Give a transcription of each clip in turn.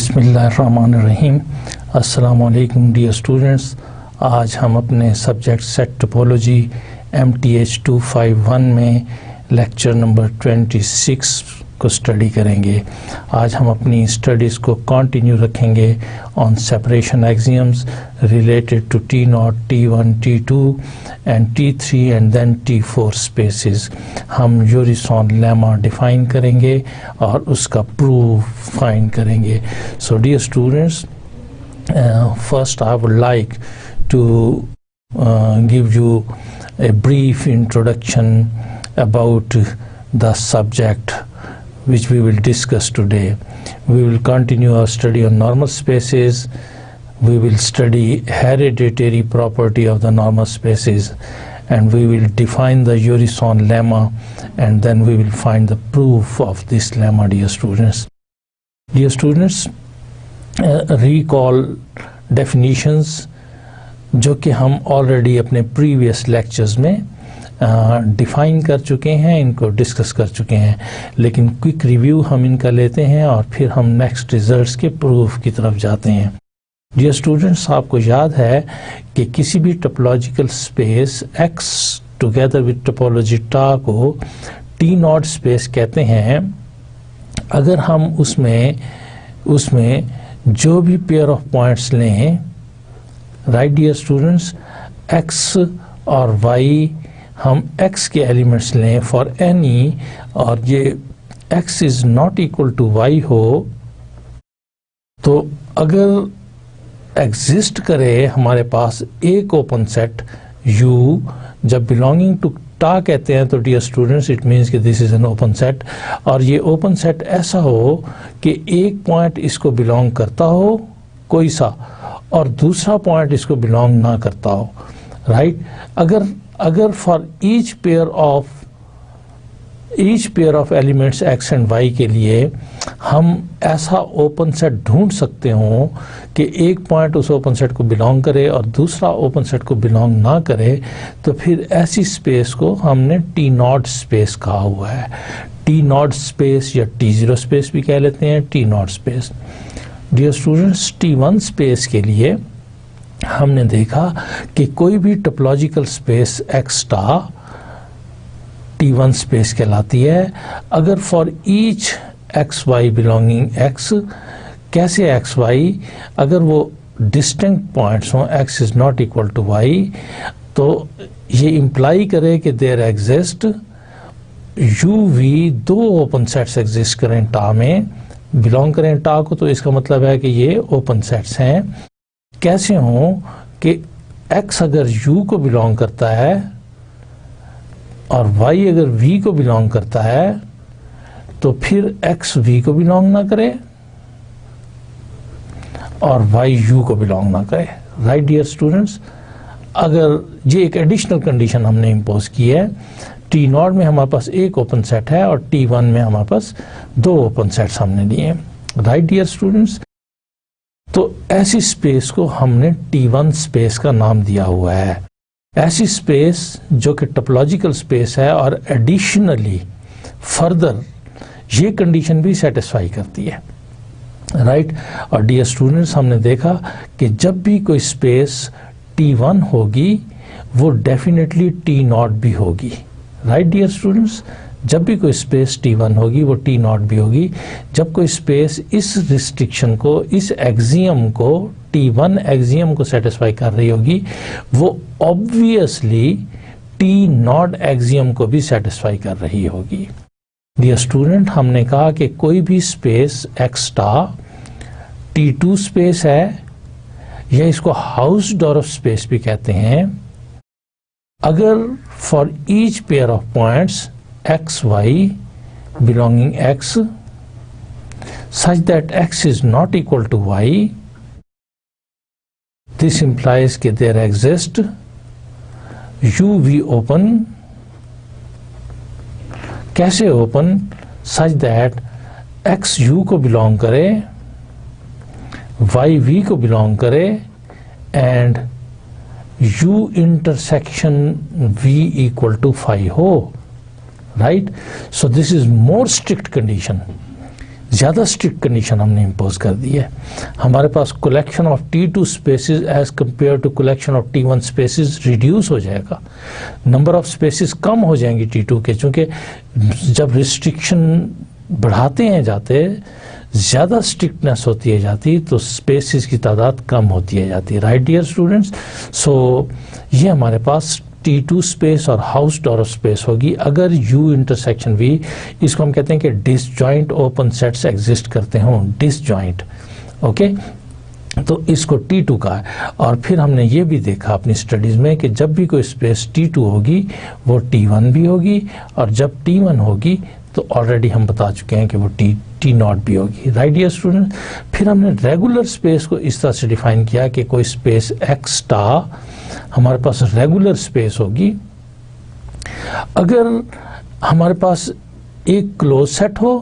बिस्मिल्लाहिर्रहमानिर्रहीम। अस्सलामु अलैकुम डियर स्टूडेंट्स। आज हम अपने सब्जेक्ट सेट टोपोलॉजी MTH 251 में लेक्चर नंबर 26 को स्टडी करेंगे। आज हम अपनी स्टडीज़ को कंटिन्यू रखेंगे on separation axioms related to T0, T1, T2 and T3 and then T4 spaces. हम यूरिसोन लेमा डिफाइन करेंगे और उसका प्रूफ फाइंड करेंगे। So dear students, first I would like to give you a brief introduction about the subject which we will discuss today. We will continue our study on normal spaces. We will study hereditary property of the normal spaces, and we will define the Urysohn lemma, and then we will find the proof of this lemma, dear students. Dear students, recall definitions जो कि हम already अपने previous lectures में define कर चुके हैं, इनको discuss कर चुके हैं, लेकिन क्विक रिव्यू हम इनका लेते हैं और फिर हम नेक्स्ट रिजल्ट्स के प्रूफ की तरफ जाते हैं। डियर स्टूडेंट्स, आपको याद है कि किसी भी topological space X together with topology टा को T0 स्पेस कहते हैं अगर हम उसमें जो भी पेयर ऑफ पॉइंट्स लें, राइट डियर स्टूडेंट्स, X और Y, हम X के एलिमेंट्स लें फॉर एनी, और ये X is not equal to Y हो, तो अगर एग्जिस्ट करे हमारे पास एक ओपन सेट U, जब बिलोंगिंग टू टा कहते हैं तो डियर स्टूडेंट्स इट मीन्स कि this is an open set, और ये ओपन सेट ऐसा हो कि एक पॉइंट इसको बिलोंग करता हो कोई सा और दूसरा पॉइंट इसको बिलोंग ना करता हो, राइट। अगर for each pair of elements X and Y के लिए हम ऐसा ओपन सेट ढूंढ सकते हो कि एक पॉइंट उस ओपन सेट को बिलोंग करे और दूसरा ओपन सेट को बिलोंग ना करे, तो फिर ऐसी स्पेस को हमने T0 स्पेस कहा हुआ है। T0 स्पेस या T0 स्पेस भी कह लेते हैं, T0 space. Dear students, T1 space के लिए हमने देखा कि कोई भी topological space X star T1 space कहलाती है अगर for each XY belonging X, कैसे XY, अगर वो डिस्टिंक्ट पॉइंट्स हों, X is not equal to Y, तो ये इम्प्लाई करे कि देयर एग्जिस्ट UV दो ओपन सेट्स एग्जिस्ट करें टा में, बिलोंग करें टा को, तो इसका मतलब है कि ये ओपन सेट्स हैं। कैसे हों कि X अगर U को बिलोंग करता है और Y अगर V को बिलोंग करता है, तो फिर X V को बिलोंग ना करे और Y U को बिलोंग ना करे, राइट डियर स्टूडेंट्स। अगर ये एक एडिशनल कंडीशन हमने इम्पोज की है, T0 में हमारे पास एक ओपन सेट है और T1 में हमारे पास दो ओपन सेट्स हमने लिए हैं, राइट डियर स्टूडेंट्स। तो ऐसी स्पेस को हमने T1 स्पेस का नाम दिया हुआ है। ऐसी स्पेस जो कि टोपोलॉजिकल स्पेस है और एडिशनली फर्दर ये कंडीशन भी सेटिस्फाई करती है, राइट। और डियर स्टूडेंट्स, हमने देखा कि जब भी कोई स्पेस T1 होगी वो डेफिनेटली T0 भी होगी, राइट डियर स्टूडेंट्स। जब भी कोई स्पेस T1 होगी वो T0 भी होगी। जब कोई स्पेस इस रिस्ट्रिक्शन को, इस एक्सियम को, T1 एक्सियम को सेटिस्फाई कर रही होगी, वो ऑब्वियसली T0 एक्सियम को भी सेटिस्फाई कर रही होगी। डियर स्टूडेंट, हमने कहा कि कोई भी space X star T2 space है, या इसको हाउसडॉर्फ स्पेस भी कहते हैं, अगर for each pair of points XY belonging X such that X is not equal to Y, this implies that there exists UV open, कैसे open, such that X U को belong करे, Y V को belong करे, and U intersection V equal to phi हो, right. So this is more strict condition. ज़्यादा strict condition हमने impose कर दी है। हमारे पास collection of T2 species as compare to collection of T1 species reduce हो जाएगा, नंबर ऑफ स्पेसिस कम हो जाएंगी T2 के, चूँकि जब रिस्ट्रिक्शन बढ़ाते हैं जाते, ज़्यादा स्ट्रिक्टनेस होती है जाती, तो स्पेसिस की तादाद कम होती है जाती है। राइट डियर स्टूडेंट्स, सो ये हमारे पास T2 स्पेस और हाउस डॉरफ स्पेस होगी अगर U इंटरसेक्शन V, इसको हम कहते हैं कि डिसजॉइंट ओपन सेट्स एग्जिस्ट करते हों, डिसजॉइंट, ओके, तो इसको T2 का है। और फिर हमने ये भी देखा अपनी स्टडीज़ में कि जब भी कोई स्पेस T2 होगी वो T1 भी होगी, और जब T1 होगी तो ऑलरेडी हम बता चुके हैं कि वो T0 भी होगी। राइट डियर स्टूडेंट, फिर हमने रेगुलर स्पेस को इस तरह से डिफाइन किया कि कोई स्पेस X स्टार हमारे पास रेगुलर स्पेस होगी अगर हमारे पास एक क्लोज सेट हो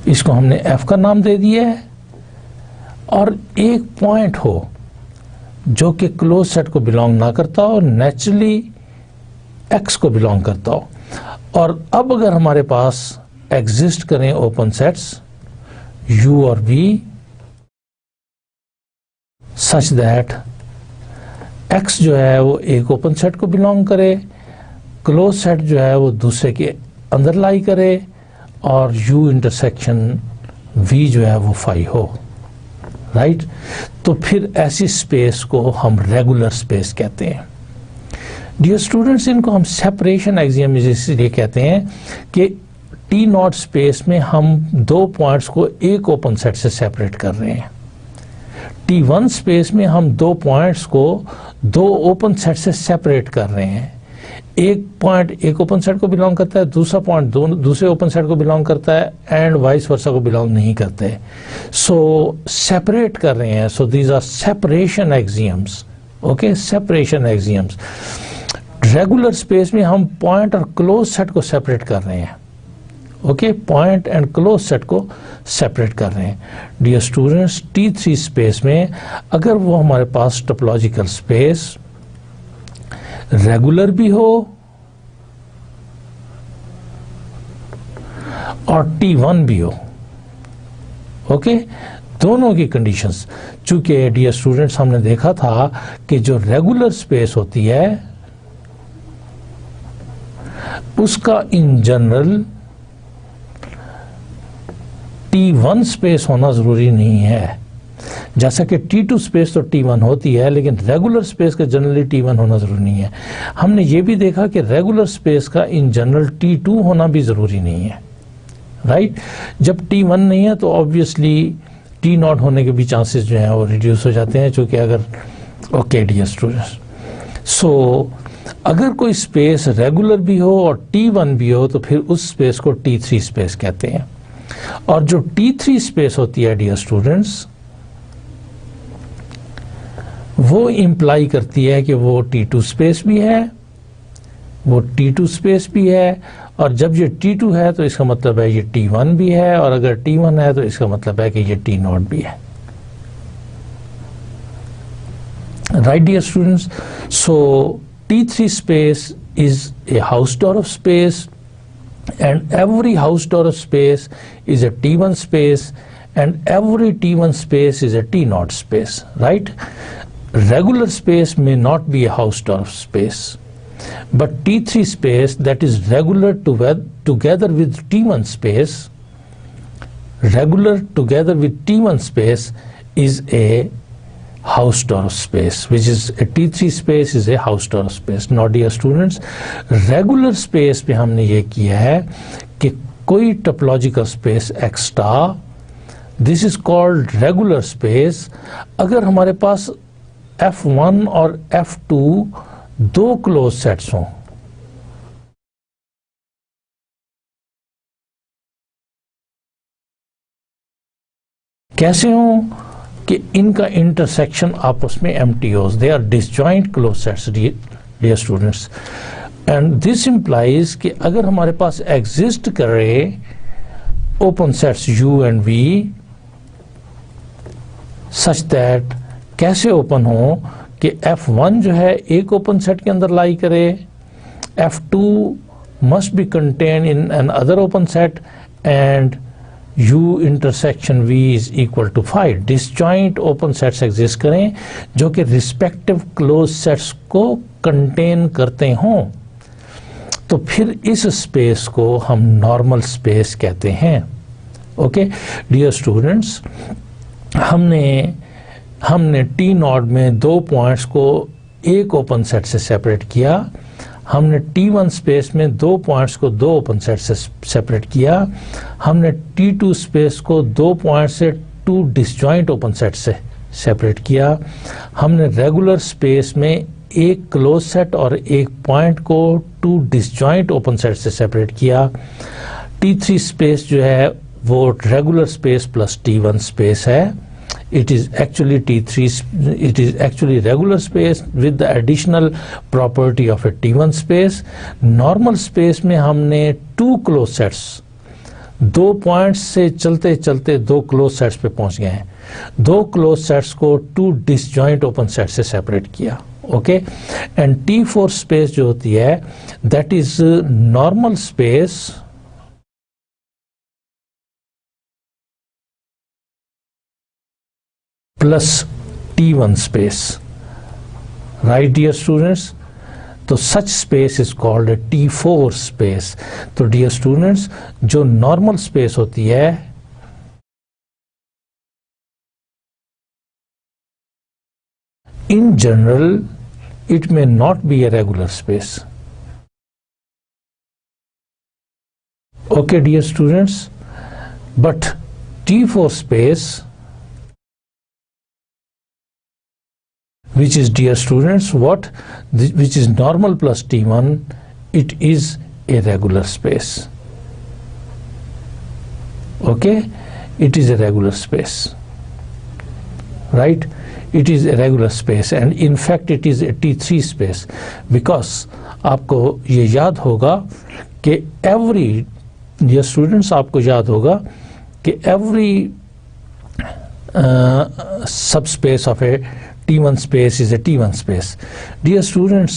इसको हमने F का नाम दे दिया है, और एक पॉइंट हो जो कि क्लोज सेट को बिलोंग ना करता हो, नेचुरली X को बिलोंग करता हो। और अब अगर हमारे पास एग्जिस्ट करें ओपन सेट्स U और V सच दैट X जो है वो एक ओपन सेट को बिलोंग करे, क्लोज सेट जो है वो दूसरे के अंदर लाई करे, और U इंटरसेक्शन V जो है वो फाई हो। राइट, तो फिर ऐसी स्पेस को हम रेगुलर स्पेस कहते हैं। डियर स्टूडेंट्स, इनको हम सेपरेशन एक्सियम इसलिए कहते हैं कि T0 स्पेस में हम दो पॉइंट्स को एक ओपन सेट से सेपरेट कर रहे हैं, T1 स्पेस में हम दो पॉइंट्स को दो ओपन सेट से सेपरेट कर रहे हैं। एक पॉइंट एक ओपन सेट को बिलोंग करता है, दूसरा पॉइंट दूसरे ओपन सेट को बिलोंग करता है, एंड वाइस वर्सा को बिलोंग नहीं करते। सो सेपरेट कर रहे हैं, so these are separation axioms. Okay, separation axioms. Regular space में हम पॉइंट और क्लोज सेट को सेपरेट कर रहे हैं। Okay, point and close set को सेपरेट कर रहे हैं। डियर स्टूडेंट्स, T3 स्पेस में अगर वो हमारे पास टोपोलॉजिकल स्पेस रेगुलर भी हो और T1 भी हो, ओके, दोनों की कंडीशंस, चूंकि डियर स्टूडेंट्स हमने देखा था कि जो रेगुलर स्पेस होती है उसका इन जनरल T1 स्पेस होना जरूरी नहीं है, जैसा कि T2 स्पेस तो T1 होती है, लेकिन रेगुलर स्पेस का जनरली T1 होना जरूरी नहीं है। हमने ये भी देखा कि रेगुलर स्पेस का इन जनरल T2 होना भी जरूरी नहीं है। राइट, जब T1 नहीं है तो ऑब्वियसली T0 होने के भी चांसेस जो हैं वो रिड्यूस हो जाते हैं, चूंकि अगर ओके डियर स्टूडेंट्स, सो अगर कोई स्पेस रेगुलर भी हो और T1 भी हो तो फिर उस स्पेस को T3 स्पेस कहते हैं। और जो T3 स्पेस होती है डियर स्टूडेंट्स, वो इंप्लाई करती है कि वो T2 स्पेस भी है, वो T2 स्पेस भी है, और जब ये T2 है तो इसका मतलब है ये T1 भी है, और अगर T1 है तो इसका मतलब है कि ये T0 भी है। Right dear students, so T3 space is a Hausdorff space, and every Hausdorff space is a T1 space, and every T1 space is a T0 space, right? Regular space may not be a Hausdorff space, but T3 space that is regular together with T1 space, regular together with T1 space is a Hausdorff space, which is a T3 space is a Hausdorff space. Now dear students, regular space पे हमने ये किया है कि कोई topological space X star, this is called regular space, अगर हमारे पास F1 और F2 दो क्लोज सेट्स हों, कैसे हों कि इनका इंटरसेक्शन आपस में एम्प्टी हो, they are disjoint close sets dear students, and this implies कि अगर हमारे पास एग्जिस्ट करे open sets U and V such that कैसे ओपन हो कि F1 जो है एक ओपन सेट के अंदर लाई करे, F2 must be contained in another open set and u intersection v is equal to 5. disjoint open sets exist करें जो कि respective closed sets को contain करते हों, तो फिर इस स्पेस को हम नॉर्मल स्पेस कहते हैं. ओके डियर स्टूडेंट्स, हमने टी नॉट में दो पॉइंट्स को एक ओपन सेट से सेपरेट किया. हमने T1 स्पेस में दो पॉइंट्स को दो ओपन सेट से सेपरेट किया. हमने T2 स्पेस को दो पॉइंट से टू डिसजॉइंट ओपन सेट से सेपरेट किया. हमने रेगुलर स्पेस में एक क्लोज सेट और एक पॉइंट को टू डिसजॉइंट ओपन सेट से सेपरेट किया. T3 स्पेस जो है वो regular space plus T1 space है. It is actually T3, it is actually regular space with the additional property of a T1 space. Normal space में हमने two closed sets, दो points से चलते चलते दो क्लोज सेट्स पे पहुंच गए हैं. दो क्लोज सेट्स को टू डिसजॉइंट ओपन सेट से सेपरेट किया. ओके, एंड T4 स्पेस जो होती है that is normal space plus T1 space. Right dear students, तो such space is called T4 space. तो डियर स्टूडेंट्स, जो नॉर्मल स्पेस होती है in general it may not be a regular space. Okay dear students, but T4 space, which is dear students what, which is normal plus T1, it is a regular space. Okay, it is a regular space, right? It is a regular space and in fact it is a T3 space because आपको ये याद होगा कि every, dear students, आपको याद होगा कि every subspace of a T1 space is a T1 space. Dear students,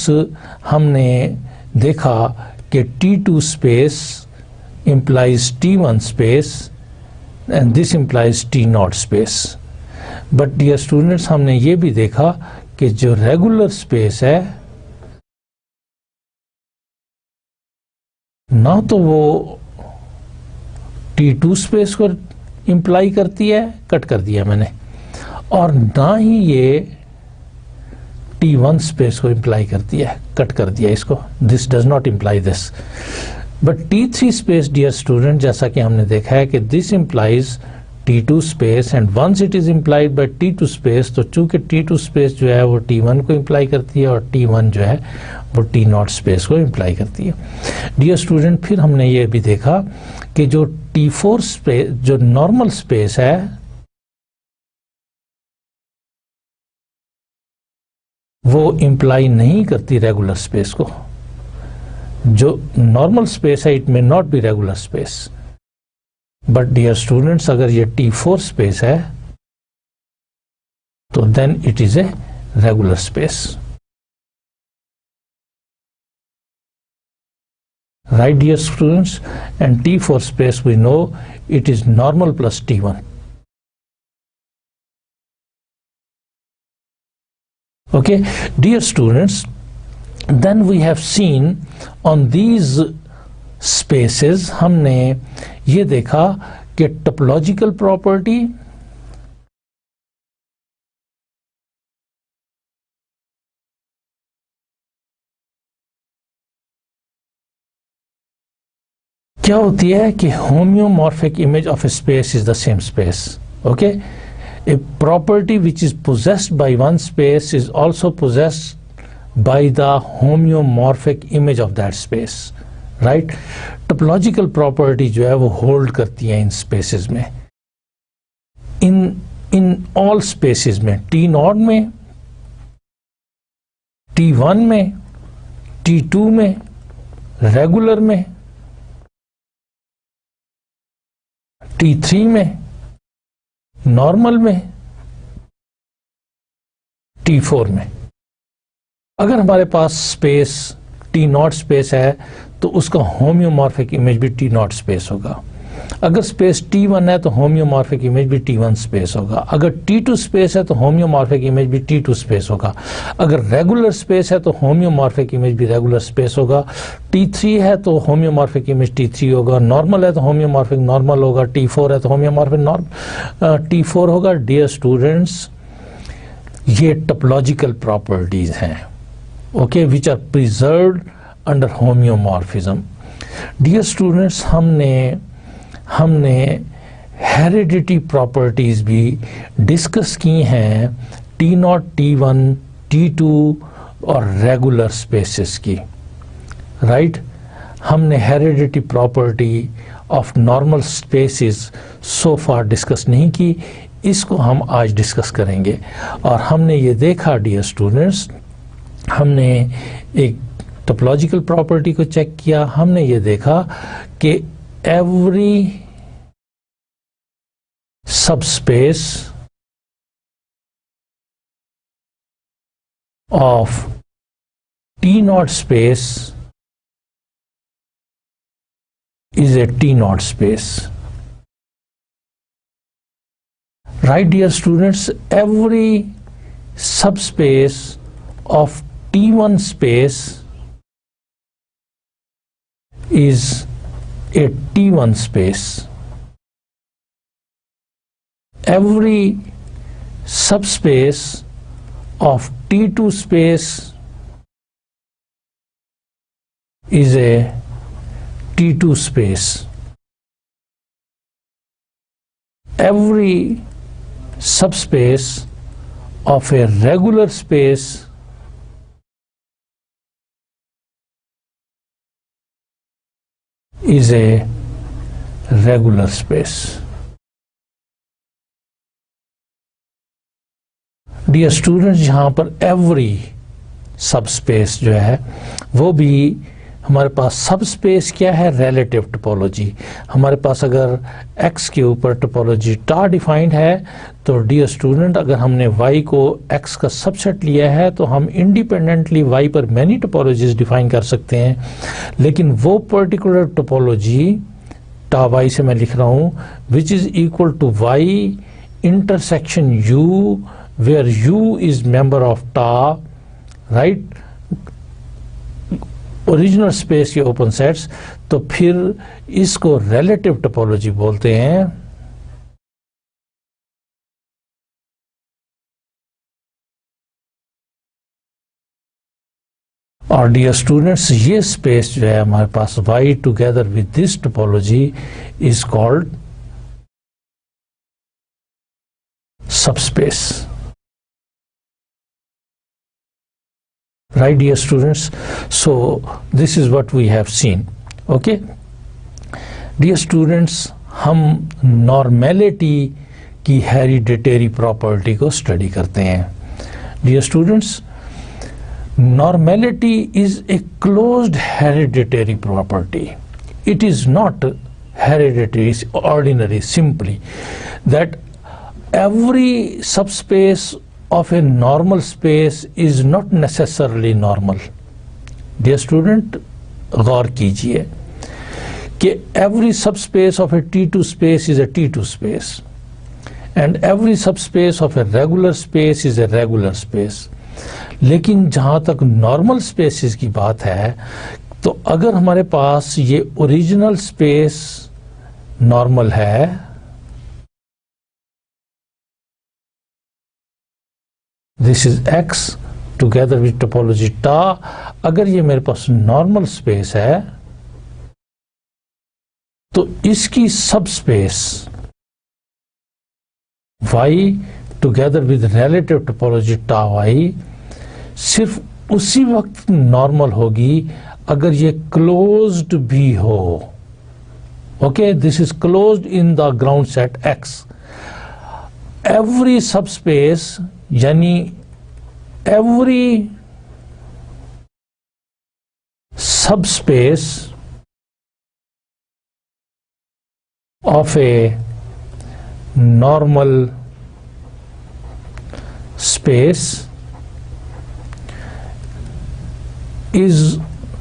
हमने देखा कि T2 space implies T1 space and this implies T0 space. But dear students, हमने ये भी देखा कि जो regular space है ना तो वो T2 space को imply करती है, कट कर दिया मैंने, और ना ही ये T1 स्पेस को इम्प्लाई करती है, कट कर दिया इसको. This does not imply this. But T3 space dear student, जैसा कि हमने देखा है कि this implies T2 space and once it is implied by T2 space, तो चूंकि T2 स्पेस जो है वो T1 को इम्प्लाई करती है और T1 जो है वो T0 स्पेस को इम्प्लाई करती है. डियर स्टूडेंट, फिर हमने ये भी देखा कि जो T4 स्पेस, जो नॉर्मल स्पेस है, वो इम्प्लाई नहीं करती रेगुलर स्पेस को. जो नॉर्मल स्पेस है it may not be regular space, but dear students अगर ये T4 स्पेस है तो then it is a regular space. Right dear students, and T4 space we know it is normal plus T1. Okay, dear students, then we have seen on these spaces हमने ये देखा कि topological property क्या होती है कि homeomorphic image of a space is the same space. Okay, a property which is possessed by one space is also possessed by the homeomorphic image of that space, right? Topological property जो है वो hold करती है इन spaces में, in all spaces में, T0 में, T1 में, T2 में, regular में, T3 में, नॉर्मल में, T4 में. अगर हमारे पास स्पेस T0 स्पेस है तो उसका होम्योमॉर्फिक इमेज भी टी नॉट स्पेस होगा। अगर स्पेस T1 है तो होम्योमॉर्फिक इमेज भी T1 स्पेस होगा। अगर T2 स्पेस है तो होम्योमॉर्फिक इमेज भी T2 स्पेस होगा। अगर रेगुलर स्पेस है तो होम्योमॉर्फिक इमेज भी रेगुलर स्पेस होगा। T3 है तो होम्योमॉर्फिक इमेज T3 होगा। नॉर्मल है तो होम्योमॉर्फिक नॉर्मल होगा। T4 है तो होम्योमॉर्फिक T4 होगा। डियर स्टूडेंट्स, ये टोपोलॉजिकल प्रॉपर्टीज हैं, okay, which are preserved under homeomorphism. Dear students, हमने हेरिडिटी प्रॉपर्टीज भी डिस्कस की हैं T0, T1, T2 और रेगुलर स्पेसेस की, राइट। हमने heredity property of normal spaces so far discuss नहीं की, इसको हम आज डिस्कस करेंगे। और हमने ये देखा डियर स्टूडेंट्स, हमने एक टोपोलॉजिकल प्रॉपर्टी को चेक किया। हमने ये देखा कि every subspace of T0 space is a T0 space. Right, dear students, every subspace of T1 space is a T1 space. Every subspace of T2 space is a T2 space. Every subspace of a regular space is a regular space. Dear students, यहाँ पर every subspace जो है वो भी हमारे पास subspace क्या है, relative topology. हमारे पास अगर x के ऊपर टोपोलॉजी टा डिफाइंड है तो डियर स्टूडेंट, अगर हमने y को x का सबसेट लिया है तो हम इंडिपेंडेंटली y पर मैनी टोपोलॉजीज डिफाइन कर सकते हैं। लेकिन वो पर्टिकुलर टोपोलॉजी टा y से मैं लिख रहा हूँ which is equal to y intersection u where u is member of tau, right, original space के ओपन सेट्स, तो फिर इसको रिलेटिव टोपोलॉजी बोलते हैं। और डियर स्टूडेंट्स, ये स्पेस जो है हमारे पास y together with this topology is called subspace. Right, dear students, so this is what we have seen, okay. Dear students, हम नॉर्मेलिटी की हेरिडिटरी प्रॉपर्टी को स्टडी करते हैं। Dear students, normality is a closed hereditary property. It is not hereditary, ordinary, simply that every subspace of a normal space is not necessarily normal. Dear student, गौर कीजिए कि every subspace of a T2 space is a T2 space and every subspace of a regular space is a regular space. लेकिन जहाँ तक normal spaces की बात है तो अगर हमारे पास ये ओरिजिनल स्पेस नॉर्मल है, this is x together with topology टा, अगर ये मेरे पास नॉर्मल स्पेस है तो इसकी सब space y together with relative topology टा y सिर्फ उसी वक्त नॉर्मल होगी अगर ये क्लोज्ड भी हो. Okay, this is closed in the ground set x. Every subspace यानी every subspace of a normal space is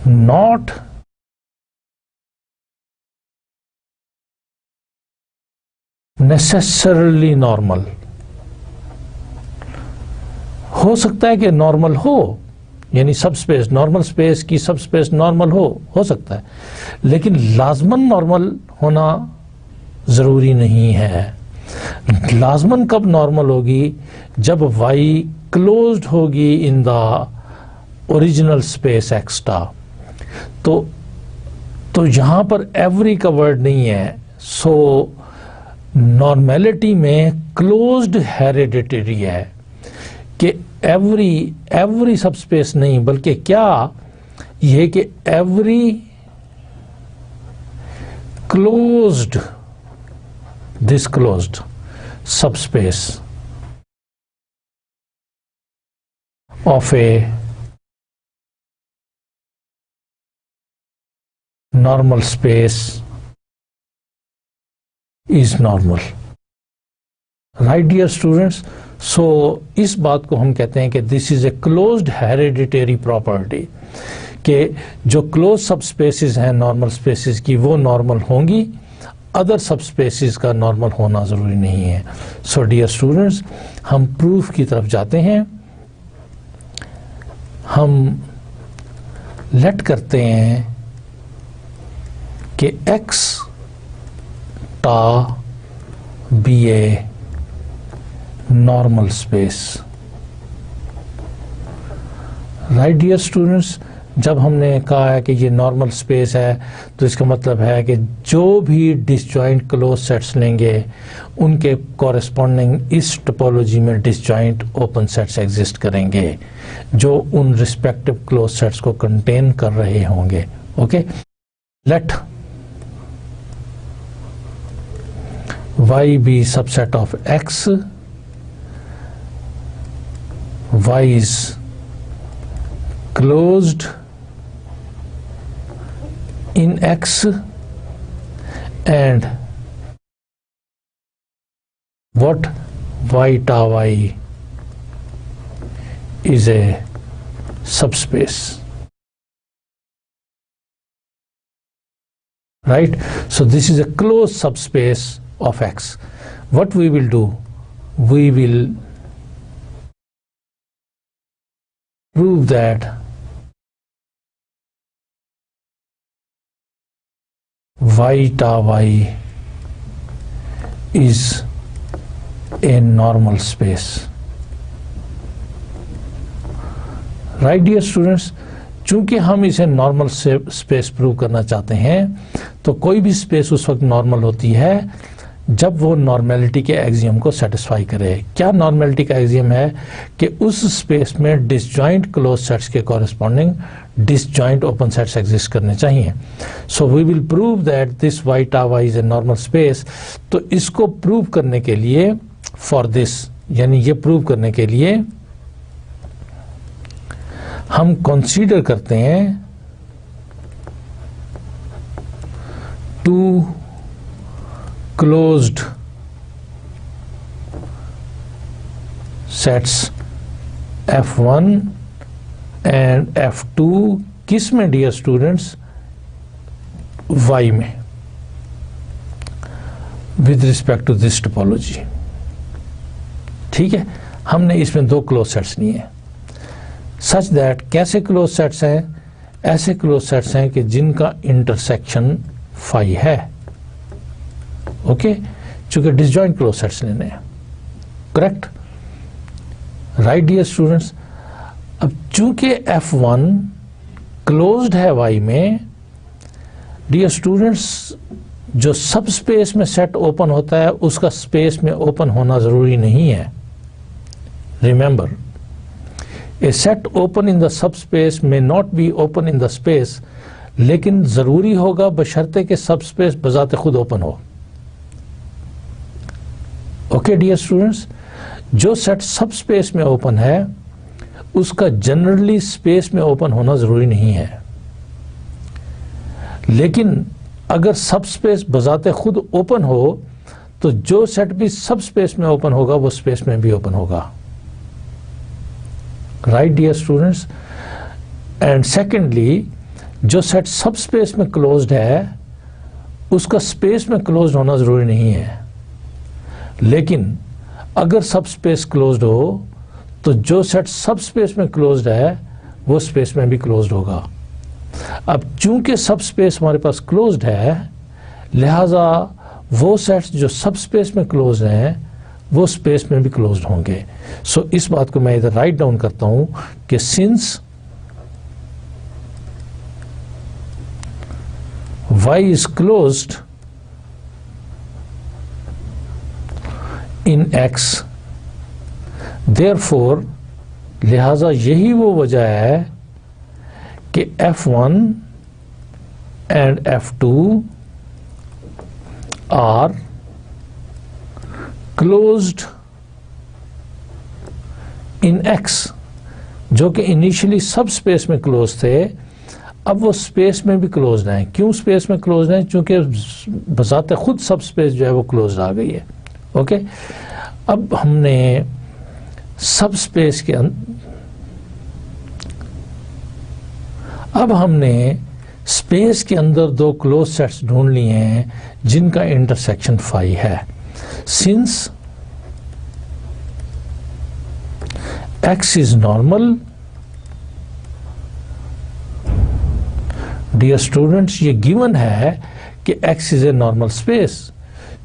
not necessarily normal. हो सकता है कि नॉर्मल हो, यानी सब स्पेस, नॉर्मल स्पेस की सब स्पेस नॉर्मल हो सकता है, लेकिन लाजमन नॉर्मल होना ज़रूरी नहीं है। लाजमन कब नॉर्मल होगी? जब y क्लोज्ड होगी in the original space extra. तो यहाँ पर एवरी का वर्ड नहीं है, सो नॉर्मेलिटी में क्लोज्ड हेरिडिटरी है कि एवरी सब स्पेस नहीं, बल्कि क्या यह कि every closed, this closed subspace of a normal space is normal. Right dear students, so इस बात को हम कहते हैं कि this is a closed hereditary property, कि जो क्लोज सब स्पेसिस हैं नॉर्मल स्पेसिस की, वो नॉर्मल होंगी, अदर सब स्पेसिस का नॉर्मल होना ज़रूरी नहीं है। सो डियर स्टूडेंट्स, हम प्रूफ की तरफ जाते हैं। हम लेट करते हैं कि x tau be a normal space. Right dear students, जब हमने कहा है कि ये नॉर्मल स्पेस है, तो इसका मतलब है कि जो भी डिसजॉइंट क्लोज सेट्स लेंगे उनके कॉरेस्पॉन्डिंग इस टोपोलॉजी में डिसजॉइंट ओपन सेट्स एग्जिस्ट करेंगे जो उन रिस्पेक्टिव क्लोज सेट्स को कंटेन कर रहे होंगे। Okay, let y be subset of x, y is closed in x and what y ta y is a subspace, right? So this is a closed subspace of x. What we will do, we will prove that y ta y is a normal space. Right dear students, चूंकि हम इसे normal space prove करना चाहते हैं, तो कोई भी space उस वक्त नॉर्मल होती है जब वो नॉर्मेलिटी के एक्सियम को सेटिस्फाई करे। क्या नॉर्मेलिटी का एक्सियम है? कि उस स्पेस में डिसजॉइंट क्लोज सेट्स के corresponding disjoint open sets exist करने चाहिए। So we will prove that this y tau y is a normal space. तो इसको प्रूव करने के लिए, फॉर दिस, यानी ये प्रूव करने के लिए हम कंसीडर करते हैं to closed sets F1 and F2 किस में डियर स्टूडेंट्स? Y में, with respect to this topology. ठीक है, हमने इसमें दो क्लोज सेट्स लिए हैं सच दैट, कैसे क्लोज सेट्स हैं? ऐसे क्लोज सेट्स हैं कि जिनका इंटरसेक्शन फाई है। ओके, चूंकि डिसजॉइंट क्लोज सेट्स लेने हैं। Correct, right dear students. अब चूंकि F1 क्लोज्ड है y में, डियर स्टूडेंट्स, जो सब स्पेस में सेट ओपन होता है उसका स्पेस में ओपन होना जरूरी नहीं है। Remember, A set open in the sub space may not be open in the space, लेकिन जरूरी होगा बशर्ते कि सब स्पेस बजाते खुद ओपन हो। ओके डियर स्टूडेंट्स, जो सेट सब स्पेस में ओपन है उसका जनरली स्पेस में ओपन होना जरूरी नहीं है, लेकिन अगर सब स्पेस बजाते खुद ओपन हो तो जो सेट भी सब स्पेस में ओपन होगा वो स्पेस में भी ओपन होगा। Right dear students. And secondly, जो सेट सब स्पेस में क्लोज्ड है उसका स्पेस में क्लोज्ड होना जरूरी नहीं है, लेकिन अगर सब स्पेस क्लोज्ड हो तो जो सेट सब स्पेस में क्लोज्ड है वो स्पेस में भी क्लोज्ड होगा। अब चूंकि सब स्पेस हमारे पास क्लोज्ड है, लिहाजा वो सेट्स जो सब स्पेस में क्लोज्ड हैं वो स्पेस में भी क्लोज्ड होंगे। सो इस बात को मैं इधर राइट डाउन करता हूं कि since y is closed in x, therefore लिहाजा यही वो वजह है कि f1 and f2 are closed in x, जो कि इनिशियली सब स्पेस में क्लोज थे, अब वो स्पेस में भी क्लोज्ड हैं। क्यों स्पेस में क्लोज्ड हैं? क्योंकि बजाते खुद सब स्पेस जो है वो क्लोज्ड आ गई है। ओके, अब हमने सब स्पेस के अब हमने स्पेस के अंदर दो क्लोज सेट्स ढूंढ लिए हैं जिनका इंटरसेक्शन फाई है। Since x is normal, dear students ये गिवन है कि x is a normal space.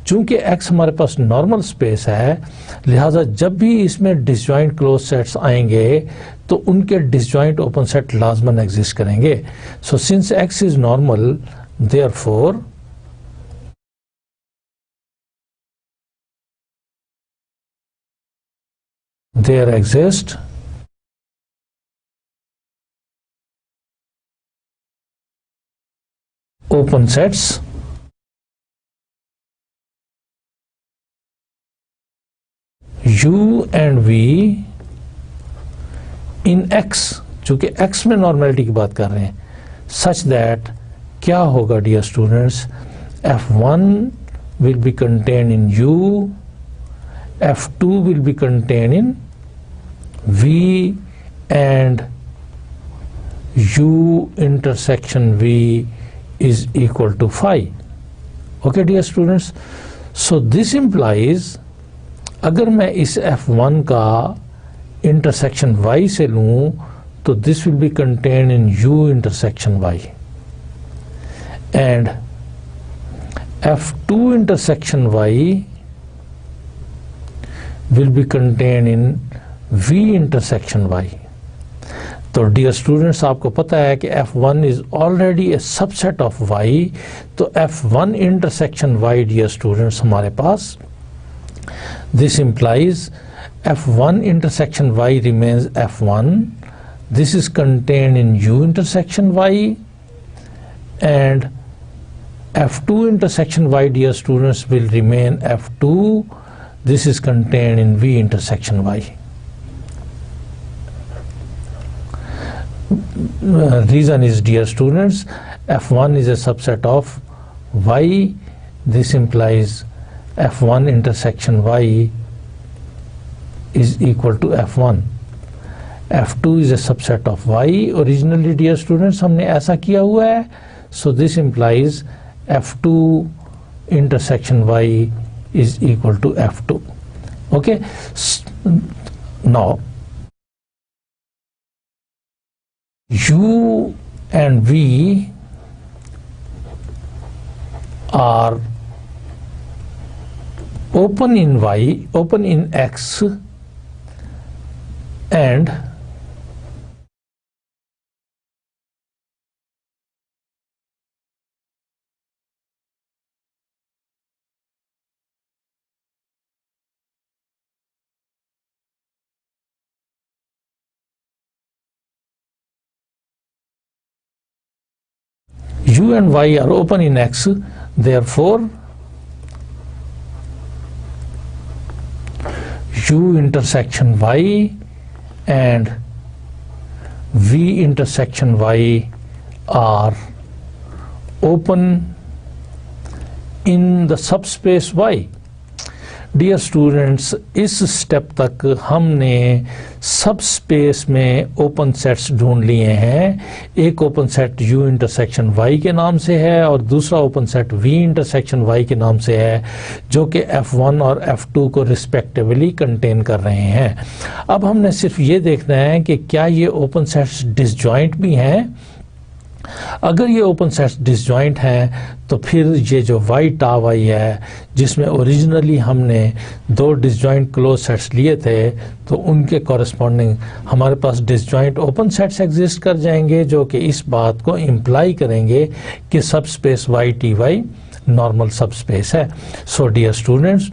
चूंकि x हमारे पास नॉर्मल स्पेस है, लिहाजा जब भी इसमें डिसजॉइंट क्लोज सेट्स आएंगे तो उनके डिसजॉइंट ओपन सेट लाजमन एग्जिस्ट करेंगे। So since x is normal, therefore there exist open sets u and v in x, चूंकि x में नॉर्मेलिटी की बात कर रहे हैं, such that क्या होगा dear students, f1 will be contained in u, f2 will be contained in v, and u intersection v is equal to phi. Okay dear students, so this implies अगर मैं इस f1 का intersection y से लूं तो this will be contained in u intersection y, and f2 intersection y will be contained in v intersection y. तो dear students आपको पता है कि f1 is already a subset of y, तो f1 intersection y dear students हमारे पास, this implies f1 intersection y remains f1, this is contained in u intersection y, and f2 intersection y dear students will remain f2, this is contained in v intersection y. Reason is dear students, f1 is a subset of y, this implies f1 intersection y is equal to f1, f2 is a subset of y, originally dear students हमने ऐसा किया हुआ है, so this implies f2 intersection y is equal to f2. Okay, now u and v are open in y, open in x, and u and y are open in x, therefore u intersection y and v intersection y are open in the subspace y. Dear students, इस step तक हमने सब space में open sets ढूंढ लिए हैं। एक open set U intersection Y के नाम से है और दूसरा open set V intersection Y के नाम से है, जो कि F1 और F2 को रिस्पेक्टिवली कंटेन कर रहे हैं। अब हमने सिर्फ ये देखना है कि क्या ये ओपन सेट्स डिसजॉइंट भी हैं। अगर ये ओपन सेट्स डिसजॉइंट हैं तो फिर ये जो y टा y है, जिसमें ओरिजिनली हमने दो डिसजॉइंट क्लोज सेट्स लिए थे, तो उनके कॉरस्पॉन्डिंग हमारे पास डिसजॉइंट ओपन सेट्स एग्जिस्ट कर जाएंगे, जो कि इस बात को इम्प्लाई करेंगे कि subspace y T Y normal subspace है। सो डियर स्टूडेंट्स,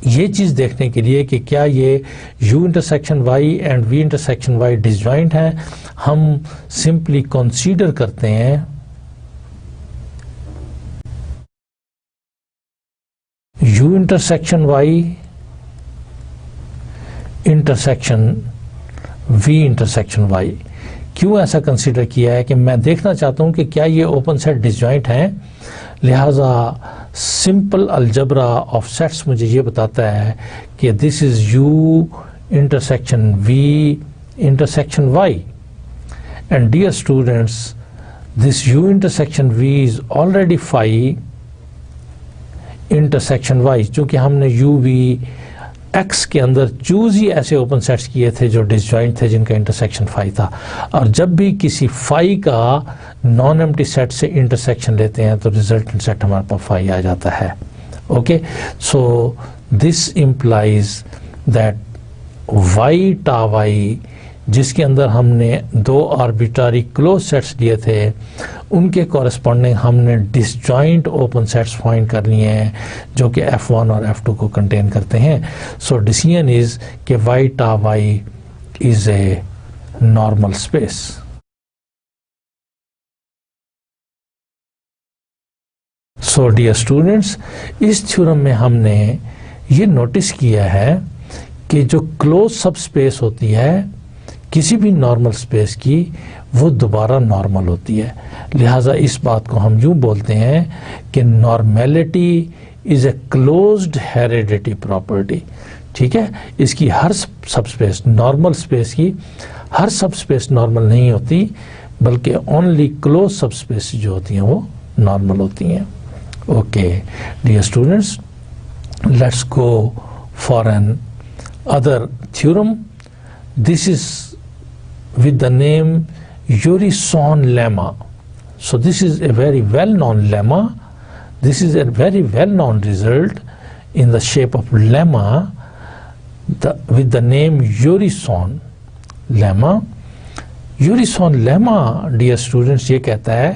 ये चीज़ देखने के लिए कि क्या ये U intersection Y and V intersection Y disjoint है, हम सिंपली कंसीडर करते हैं U intersection Y intersection V intersection Y। क्यों ऐसा कंसीडर किया है कि मैं देखना चाहता हूं कि क्या ये ओपन सेट डिसजॉइंट हैं। लिहाजा सिंपल अलजबरा ऑफ सेट्स मुझे ये बताता है कि this is U intersection V intersection Y, and dear students, this U intersection V is already phi intersection Y, चूंकि हमने U V X के अंदर चूज ही ऐसे ओपन सेट्स किए थे जो डिसजॉइंट थे, जिनका इंटरसेक्शन phi था। और जब भी किसी phi का नॉन एम्प्टी सेट से इंटरसेक्शन लेते हैं तो रिजल्टेंट सेट हमारे पास phi आ जाता है। Okay, so this implies that y tau y, जिसके अंदर हमने दो आर्बिट्ररी क्लोज सेट्स लिए थे, उनके कॉरस्पॉन्डिंग हमने डिसजॉइंट ओपन सेट्स फाइंड कर लिए हैं, जो कि F1 और F2 को कंटेन करते हैं। सो डिसीजन इज कि y tau y is a normal space. So dear students, इस थ्योरम में हमने ये नोटिस किया है कि जो क्लोज सब स्पेस होती है किसी भी नॉर्मल स्पेस की, वो दोबारा नॉर्मल होती है। लिहाजा इस बात को हम यूं बोलते हैं कि normality is a closed heredity property. ठीक है, इसकी हर सब स्पेस, नॉर्मल स्पेस की हर सब स्पेस नॉर्मल नहीं होती, बल्कि ओनली क्लोज सब स्पेस जो होती हैं वो नॉर्मल होती हैं। Okay dear students, let's go for another theorem. This is with the name Urysohn lemma. So this is a very well-known lemma. This is a very well-known result in the shape of lemma with the name Urysohn lemma. Urysohn lemma, dear students, ये कहता है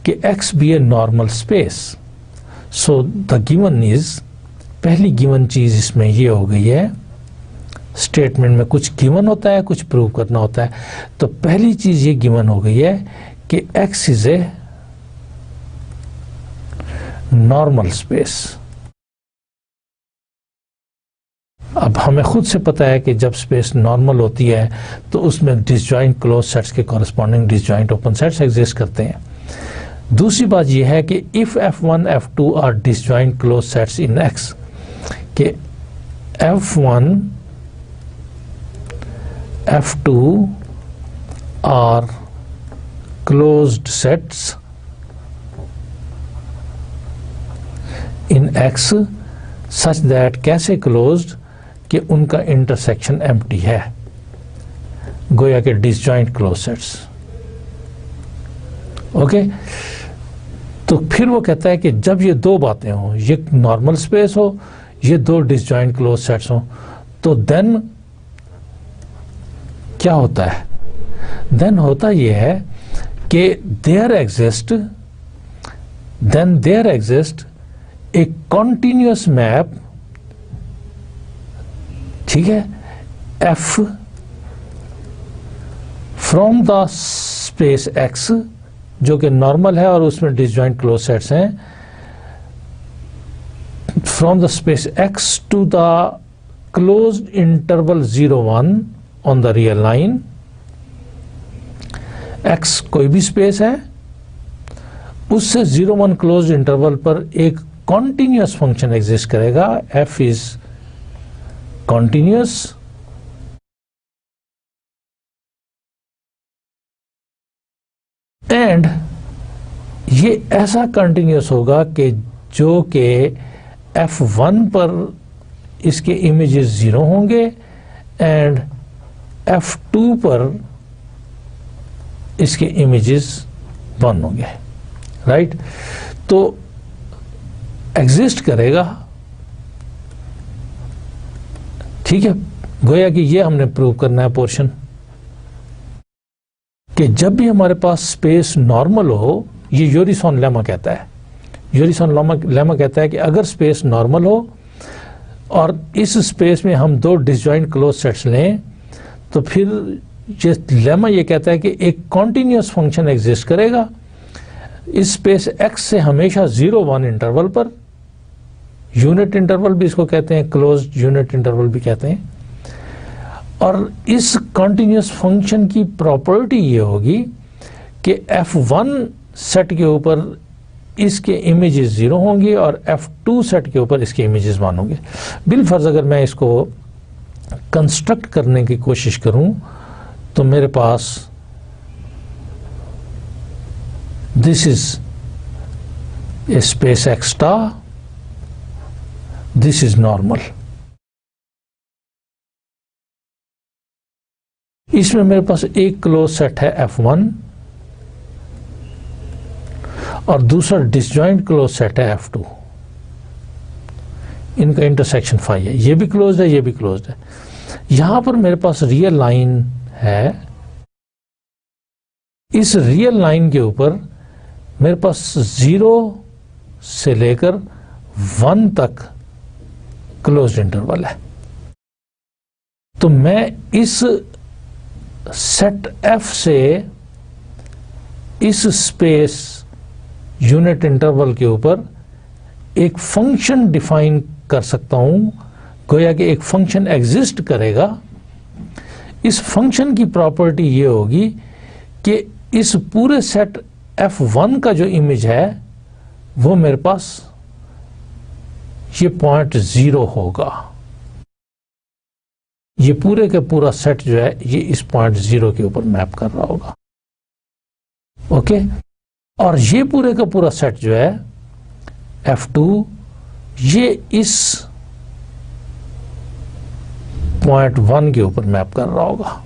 कि X be a normal space. So the given is, पहली given चीज इसमें ये हो गई है, स्टेटमेंट में कुछ गिवन होता है, कुछ प्रूव करना होता है। तो पहली चीज ये गिवन हो गई है कि X is a normal space. अब हमें खुद से पता है कि जब स्पेस नॉर्मल होती है तो उसमें डिसजॉइंट क्लोज सेट्स के corresponding disjoint open sets exist करते हैं। दूसरी बात यह है कि if F1 F2 are disjoint close sets in X, कि F1 F2 are closed sets in X such that, कैसे closed, कि उनका इंटरसेक्शन एम्प्टी है, गोया के डिसजॉइंट क्लोज सेट्स। ओके, तो फिर वो कहता है कि जब ये दो बातें हों, ये नॉर्मल स्पेस हो, ये दो डिसजॉइंट क्लोज सेट्स हो, तो देन क्या होता है? देन होता यह है कि there exist a continuous map, ठीक है, F from the space X, जो कि नॉर्मल है और उसमें डिसजॉइंट क्लोज सेट्स हैं, from the space X to the closed interval 0-1 on the real line. X कोई भी स्पेस है, उससे 0-1 क्लोज्ड इंटरवल पर एक कॉन्टिन्यूस फंक्शन एग्जिस्ट करेगा, f इज कॉन्टिन्यूस एंड ये ऐसा कंटिन्यूस होगा कि जो कि f1 पर इसके इमेजेस 0 होंगे एंड f2 पर इसके इमेजेस 1 होंगे, राइट। तो एग्जिस्ट करेगा, ठीक है। गोया कि ये हमने प्रूव करना है पोर्शन कि जब भी हमारे पास स्पेस नॉर्मल हो, ये यूरिसोन लेमा कहता है, यूरिसोन लेमा कहता है कि अगर स्पेस नॉर्मल हो और इस स्पेस में हम दो डिसजॉइंट क्लोज सेट्स लें तो फिर ये लेमा ये कहता है कि एक कॉन्टिन्यूस फंक्शन एग्जिस्ट करेगा इस स्पेस x से हमेशा 0-1 इंटरवल पर, यूनिट इंटरवल भी इसको कहते हैं, क्लोज्ड यूनिट इंटरवल भी कहते हैं। और इस कॉन्टिन्यूस फंक्शन की प्रॉपर्टी ये होगी कि f1 सेट के ऊपर इसके इमेजेस 0 होंगी और f2 सेट के ऊपर इसके इमेजेस 1 होंगे। बिलफर्ज अगर मैं इसको कंस्ट्रक्ट करने की कोशिश करूं तो मेरे पास this is a space x star, this is normal. इसमें मेरे पास एक क्लोज सेट है f1 और दूसरा डिसजॉइंट क्लोज सेट है f2। इनका इंटरसेक्शन फाई है, ये भी क्लोज्ड है, ये भी क्लोज्ड है। यहां पर मेरे पास रियल लाइन है, इस रियल लाइन के ऊपर मेरे पास 0 से लेकर 1 तक क्लोज्ड इंटरवल है। तो मैं इस सेट f से इस स्पेस यूनिट इंटरवल के ऊपर एक फंक्शन डिफाइन कर सकता हूं, गोया कि एक फंक्शन एग्जिस्ट करेगा। इस फंक्शन की प्रॉपर्टी ये होगी कि इस पूरे सेट f1 का जो इमेज है वो मेरे पास ये पॉइंट 0 होगा। ये पूरे का पूरा सेट जो है ये इस पॉइंट 0 के ऊपर मैप कर रहा होगा, ओके। और ये पूरे का पूरा सेट जो है f2 ये इस पॉइंट 1 के ऊपर मैप कर रहा होगा।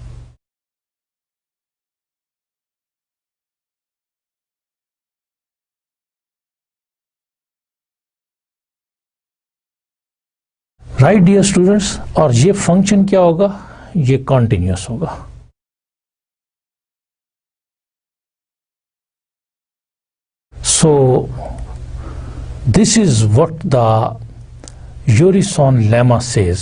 राइट डियर स्टूडेंट्स, और ये फंक्शन क्या होगा, ये कॉन्टिन्यूस होगा। So this is what the Urysohn lemma says.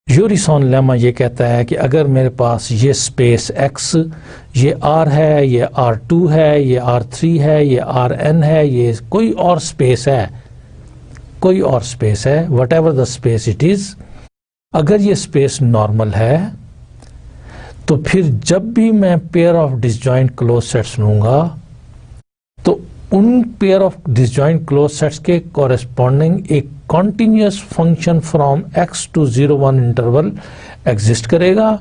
Urysohn lemma ये कहता है कि अगर मेरे पास ये स्पेस x, ये r है, ये r2 है, ये r3 है, ये rn है, ये कोई और स्पेस है, कोई और स्पेस है, what ever the space it is, अगर ये स्पेस नॉर्मल है तो फिर जब भी मैं pair of disjoint close sets लूंगा तो उन pair of disjoint close sets के कॉरेस्पॉन्डिंग एक continuous function from x to 0-1 interval exist करेगा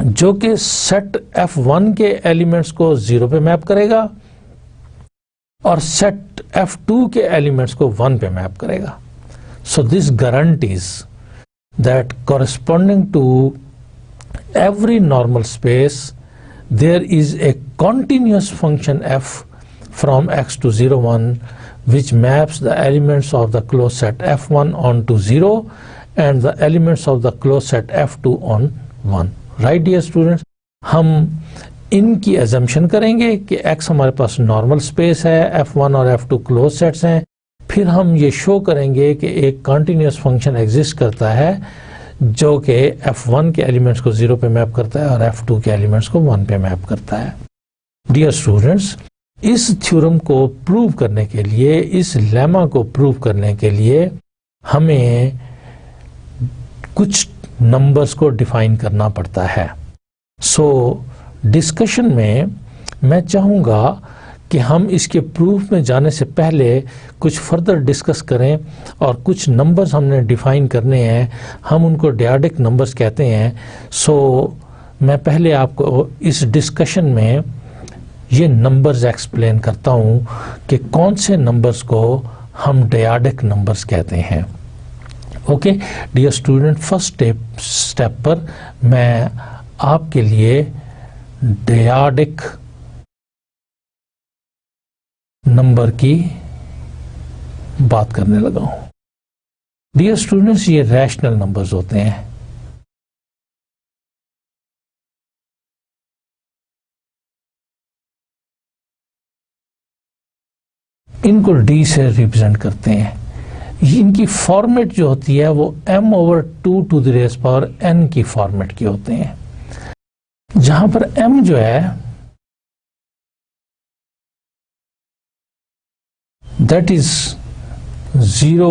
जो कि सेट f1 के एलिमेंट्स को 0 पे मैप करेगा और सेट f2 के एलिमेंट्स को 1 पे मैप करेगा। So this guarantees that corresponding to every normal space there is a continuous function f from x to 0-1 which maps the elements of the closed set f1 onto 0 and the elements of the closed set f2 on 1. Right dear students, हम इनकी assumption करेंगे कि x हमारे पास normal space है, f1 और f2 closed sets हैं, फिर हम ये show करेंगे कि एक continuous function exist करता है जो कि f1 के एलिमेंट्स को 0 पे मैप करता है और f2 के एलिमेंट्स को 1 पे मैप करता है। डियर स्टूडेंट्स, इस थ्योरम को प्रूव करने के लिए, इस लेमा को प्रूव करने के लिए हमें कुछ नंबर्स को डिफाइन करना पड़ता है। सो डिस्कशन में मैं चाहूँगा कि हम इसके प्रूफ में जाने से पहले कुछ फर्दर डिस्कस करें और कुछ नंबर्स हमने डिफाइन करने हैं, हम उनको डेयाडिक नंबर्स कहते हैं। सो मैं पहले आपको इस डिस्कशन में ये नंबर्स एक्सप्लेन करता हूँ कि कौन से नंबर्स को हम डेयाडिक नंबर्स कहते हैं। Okay dear student, first step पर मैं आपके लिए डेयाडिक नंबर की बात करने लगा हूं। डियर स्टूडेंट्स, ये रैशनल नंबर्स होते हैं। इनको डी से रिप्रेजेंट करते हैं। इनकी फॉर्मेट जो होती है वो m/2 to the raise power n की फॉर्मेट के होते हैं, जहां पर m जो है that is 0,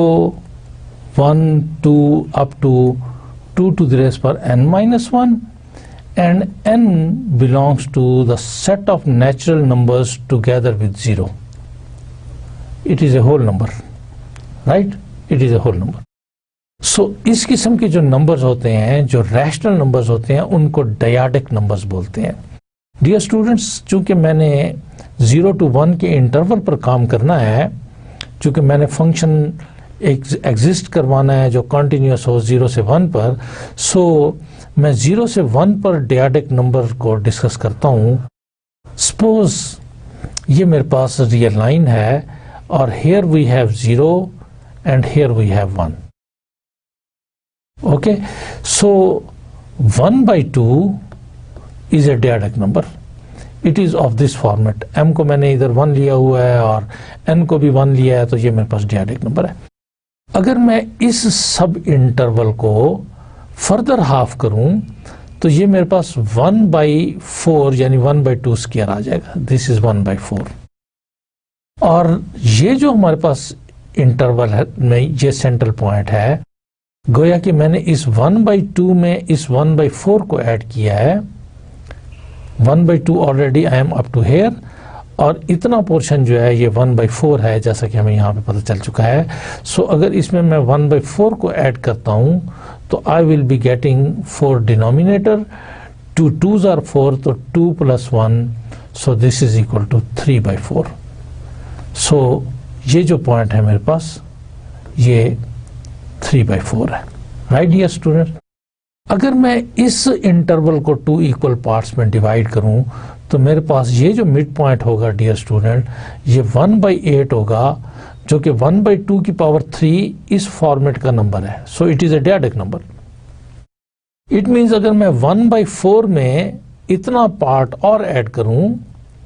1, 2 up to 2 to the raised power n minus 1, and n belongs to the set of natural numbers together with 0. It is a whole number, right? It is a whole number. So इस किस्म के जो numbers होते हैं, जो rational numbers होते हैं, उनको डेयाडिक नंबर्स बोलते हैं। डियर स्टूडेंट्स, चूंकि मैंने 0 to 1 के इंटरवल पर काम करना है, चूंकि मैंने फंक्शन एग्जिस्ट करवाना है जो कंटिन्यूस हो 0 से 1 पर, सो मैं 0 से 1 पर डेयाडिक नंबर को डिस्कस करता हूं। सपोज ये मेरे पास रियल लाइन है और here we have 0 and here we have 1। Okay, so 1/2 is a dyadic number. It is of this format. m को मैंने इधर 1 लिया हुआ है और n को भी 1 लिया है, तो ये मेरे पास डेयाडिक नंबर है। अगर मैं इस सब इंटरवल को फर्दर हाफ करूं तो ये मेरे पास 1/4 यानी 1/2 स्क्वायर आ जाएगा। This is 1/4। और ये जो हमारे पास इंटरवल है में ये सेंट्रल पॉइंट है, गोया कि मैंने इस 1/2 में इस 1/4 को ऐड किया है। 1/2 already I am up to here, और इतना पोर्शन जो है ये 1/4 है, जैसा कि हमें यहाँ पे पता चल चुका है। सो अगर इसमें मैं 1/4 को ऐड करता हूँ तो I will be getting 4 denominator, 2 2s are 4, तो 2 + 1, so this is equal to 3/4। So ये जो पॉइंट है मेरे पास ये 3/4 है, राइट डियर स्टूडेंट। अगर मैं इस इंटरवल को 2 इक्वल पार्ट्स में डिवाइड करूं तो मेरे पास ये जो मिड पॉइंट होगा डियर स्टूडेंट, ये 1/8 होगा, जो कि 1/2 की पावर 3 इस फॉर्मेट का नंबर है। So it is a dyadic number. It means अगर मैं 1/4 में इतना पार्ट और ऐड करूं,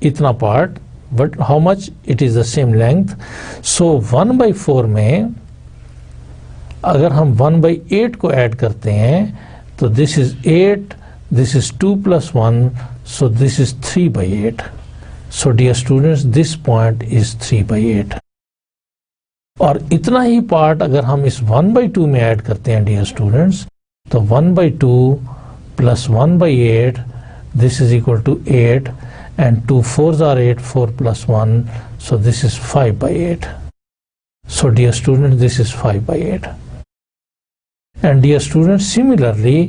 इतना part, but how much, it is the same length. So 1/4 में अगर हम 1/8 को ऐड करते हैं तो this is 8, this is 2 + 1, so this is 3/8. So dear students, this point is 3/8. और इतना ही पार्ट अगर हम इस 1/2 में ऐड करते हैं डियर स्टूडेंट्स, तो 1/2 + 1/8, this is equal to 8, and 2 4s are 8, 4 + 1, so this is 5/8. So dear students, this is 5/8. And dear students, similarly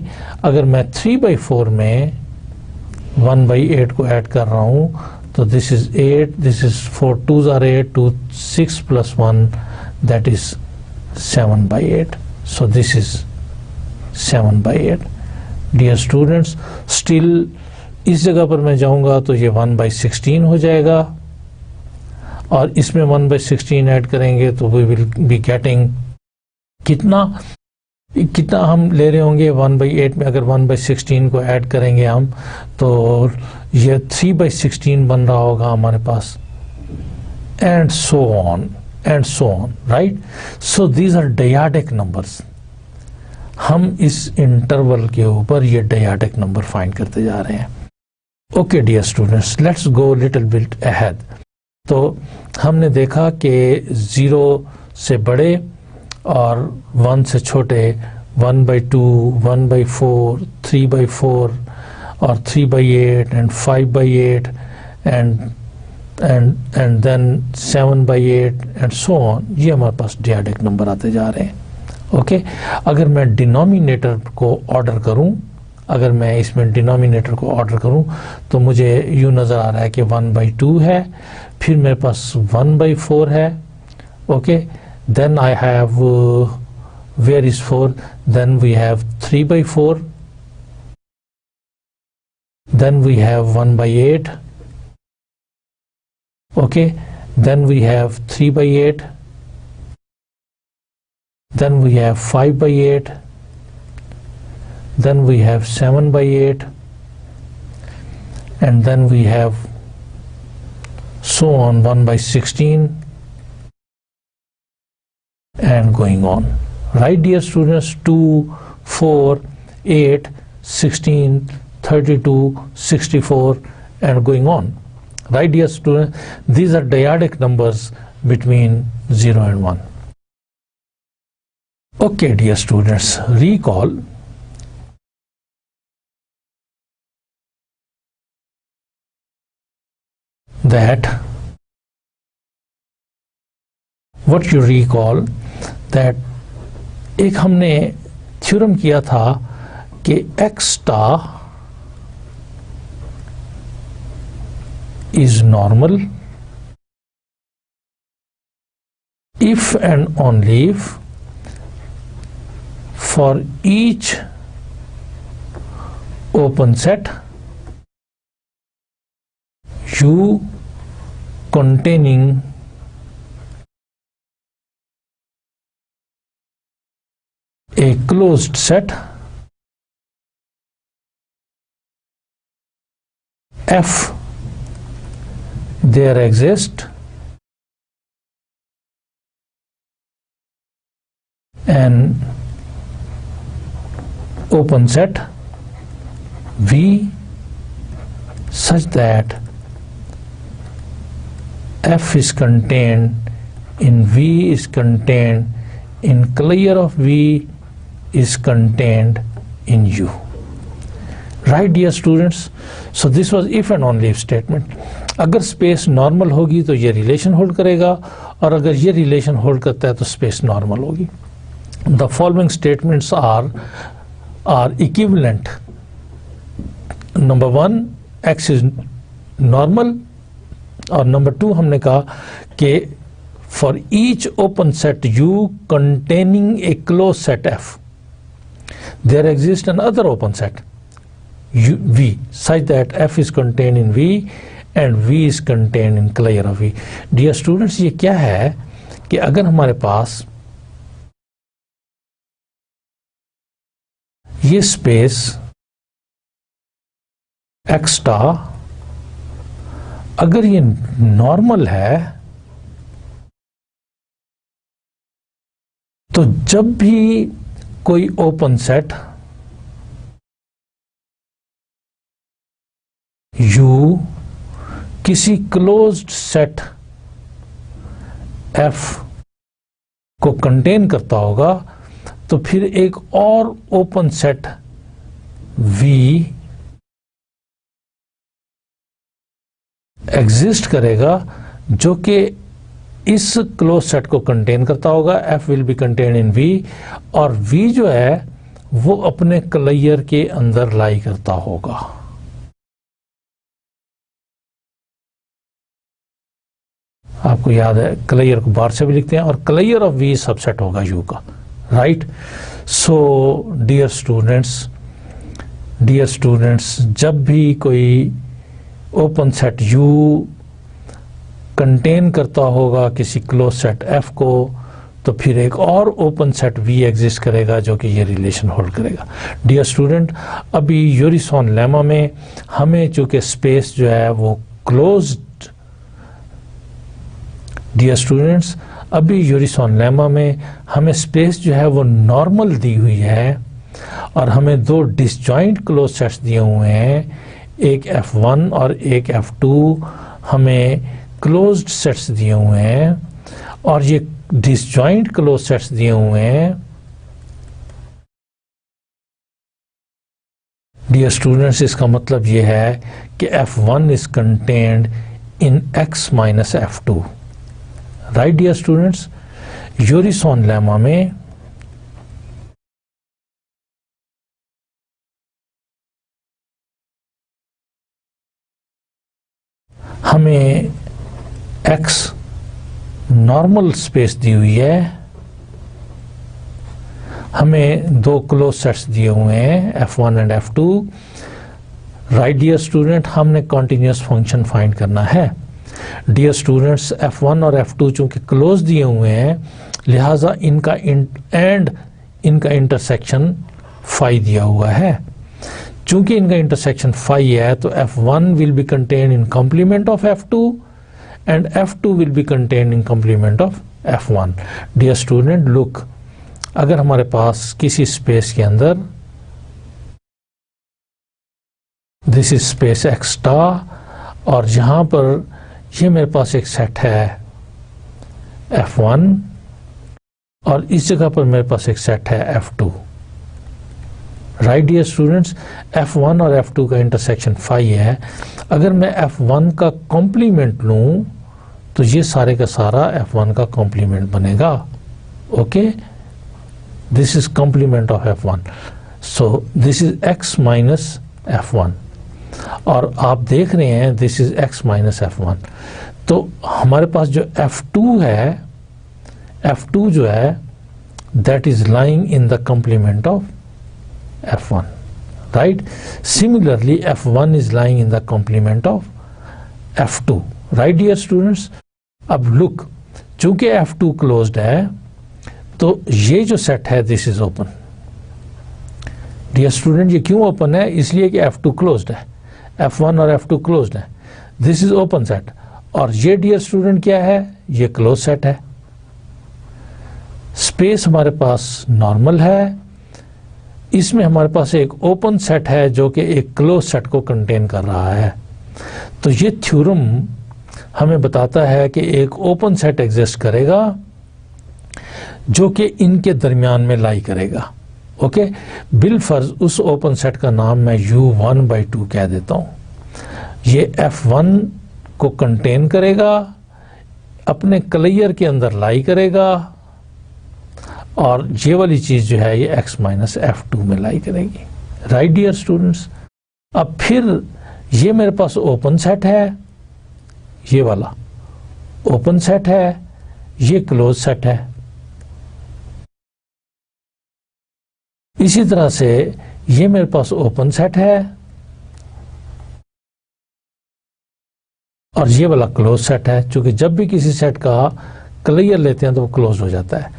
अगर मैं 3/4 में 1/8 को ऐड कर रहा हूं तो this is 8, this is 4 2s are 8, 2 6 + 1, that is 7/8. So this is 7/8. Dear students, still इस जगह पर मैं जाऊंगा तो ये 1/16 हो जाएगा, और इसमें 1/16 ऐड करेंगे तो वी विल बी गेटिंग कितना हम ले रहे होंगे 1/8 में। अगर 1/16 को ऐड करेंगे हम तो ये 3/16 बन रहा होगा हमारे पास, and so on, right. So these are dyadic numbers. हम इस इंटरवल के ऊपर ये डेयाडिक नंबर फाइंड करते जा रहे हैं। Okay dear students, let's go little bit ahead. तो हमने देखा कि 0 से बड़े और 1 से छोटे 1/2, 1/4, 3/4 और 3/8 and 5/8 and and then 7/8 and so on, ये हमारे पास डियाडिक नंबर आते जा रहे हैं. ओके अगर मैं डिनोमिनेटर को ऑर्डर करूं, अगर मैं इसमें डिनोमिनेटर को ऑर्डर करूं तो मुझे यूँ नज़र आ रहा है कि 1/2 है, फिर मेरे पास 1/4 है. Okay then I have where is 4, then we have 3/4, then we have 1/8. Okay, then we have 3/8, then we have 5/8, then we have 7/8, and then we have so on 1/16 and going on. Right, dear students, 2, 4, 8, 16, 32, 64 and going on. Right, dear students, these are dyadic numbers between 0 and 1. Okay, dear students, recall that what you recall that एक हमने theorem किया था कि x star is normal if and only if for each open set U containing a closed set F there exists an open set V such that F is contained in V is contained in clear of V is contained in U. Right, dear students, so this was if and only if statement. अगर space normal होगी तो ये relation hold करेगा, और अगर ये relation hold करता है तो स्पेस नॉर्मल होगी. The following statements are equivalent. Number 1 x is normal, और नंबर 2 हमने कहा कि for each open set U containing a closed set F there exists another open set V such that F is contained in V and V is contained in clear of V. Dear students, ये क्या है कि अगर हमारे पास ये space x star अगर ये normal है तो जब भी कोई ओपन सेट U किसी क्लोज्ड सेट F को कंटेन करता होगा तो फिर एक और ओपन सेट V एग्जिस्ट करेगा जो कि इस क्लोज सेट को कंटेन करता होगा. F will be contain in V, और V जो है वो अपने क्लेयर के अंदर लाई करता होगा. आपको याद है क्लेयर को बार से भी लिखते हैं, और क्लेयर ऑफ V सबसेट होगा U का. राइट. सो डियर स्टूडेंट्स, जब भी कोई ओपन सेट U कंटेन करता होगा किसी क्लोज सेट F को, तो फिर एक और ओपन सेट V एग्जिस्ट करेगा जो कि ये रिलेशन होल्ड करेगा. डियर स्टूडेंट, अभी यूरिसोन लेमा में हमें चूंकि स्पेस जो है वो क्लोज्ड, डियर स्टूडेंट्स, अभी यूरिसोन लेमा में हमें स्पेस जो है वो नॉर्मल दी हुई है, और हमें दो डिसजॉइंट क्लोज सेट्स दिए हुए हैं, एक F1 और एक F2 हमें क्लोज्ड सेट्स दिए हुए हैं, और ये डिसजॉइंट क्लोज सेट्स दिए हुए हैं. डियर स्टूडेंट्स, इसका मतलब ये है कि F1 is contained in x minus f2. Right, dear students? Urysohn lemma में हमें x नॉर्मल स्पेस दी हुई है, हमें दो क्लोज सेट्स दिए हुए हैं f1 and f2. Right dear student, हमने कॉन्टिन्यूस फंक्शन फाइंड करना है. डियर स्टूडेंट्स, f1 और f2 चूंकि क्लोज दिए हुए हैं, लिहाजा इनका इनका इंटरसेक्शन फाई दिया हुआ है. चूंकि इनका इंटरसेक्शन फाई है तो f1 will be contain in complement of f2 and f2 will be contain in complement of f1. Dear student, look, अगर हमारे पास किसी स्पेस के अंदर this is space x star और जहां पर ये मेरे पास एक सेट है f1 और इस जगह पर मेरे पास एक सेट है f2. Right dear students, f1 और f2 का इंटरसेक्शन फाई है. अगर मैं f1 का कॉम्प्लीमेंट लूं तो ये सारे का सारा f1 का कॉम्प्लीमेंट बनेगा. Okay, this is complement of f1, so this is x minus f1 और आप देख रहे हैं this is x minus f1. तो हमारे पास जो f2 है, f2 जो है that is lying in the complement of f1. Right, similarly f1 is lying in the complement of f2. Right dear students, अब लुक, चूंकि f2 क्लोज्ड है तो ये जो सेट है this is open. Dear student, ये क्यों ओपन है? इसलिए कि f2 क्लोज्ड है, f1 और f2 क्लोज्ड है. This is open set. और ये डियर स्टूडेंट क्या है? ये क्लोज सेट है. स्पेस हमारे पास नॉर्मल है, इसमें हमारे पास एक ओपन सेट है जो कि एक क्लोज सेट को कंटेन कर रहा है. तो ये थ्योरम हमें बताता है कि एक ओपन सेट एग्जिस्ट करेगा जो कि इनके दरमियान में लाई करेगा. ओके, बिलफर्ज उस ओपन सेट का नाम मैं u1/2 कह देता हूं. ये f1 को कंटेन करेगा, अपने क्लियर के अंदर लाई करेगा और ये वाली चीज जो है ये x माइनस f2 में लाई करेगी. राइट डियर स्टूडेंट्स, अब फिर ये मेरे पास ओपन सेट है, ये वाला ओपन सेट है, ये क्लोज सेट है. इसी तरह से ये मेरे पास ओपन सेट है और ये वाला क्लोज सेट है. क्योंकि जब भी किसी सेट का क्लियर लेते हैं तो वो क्लोज हो जाता है.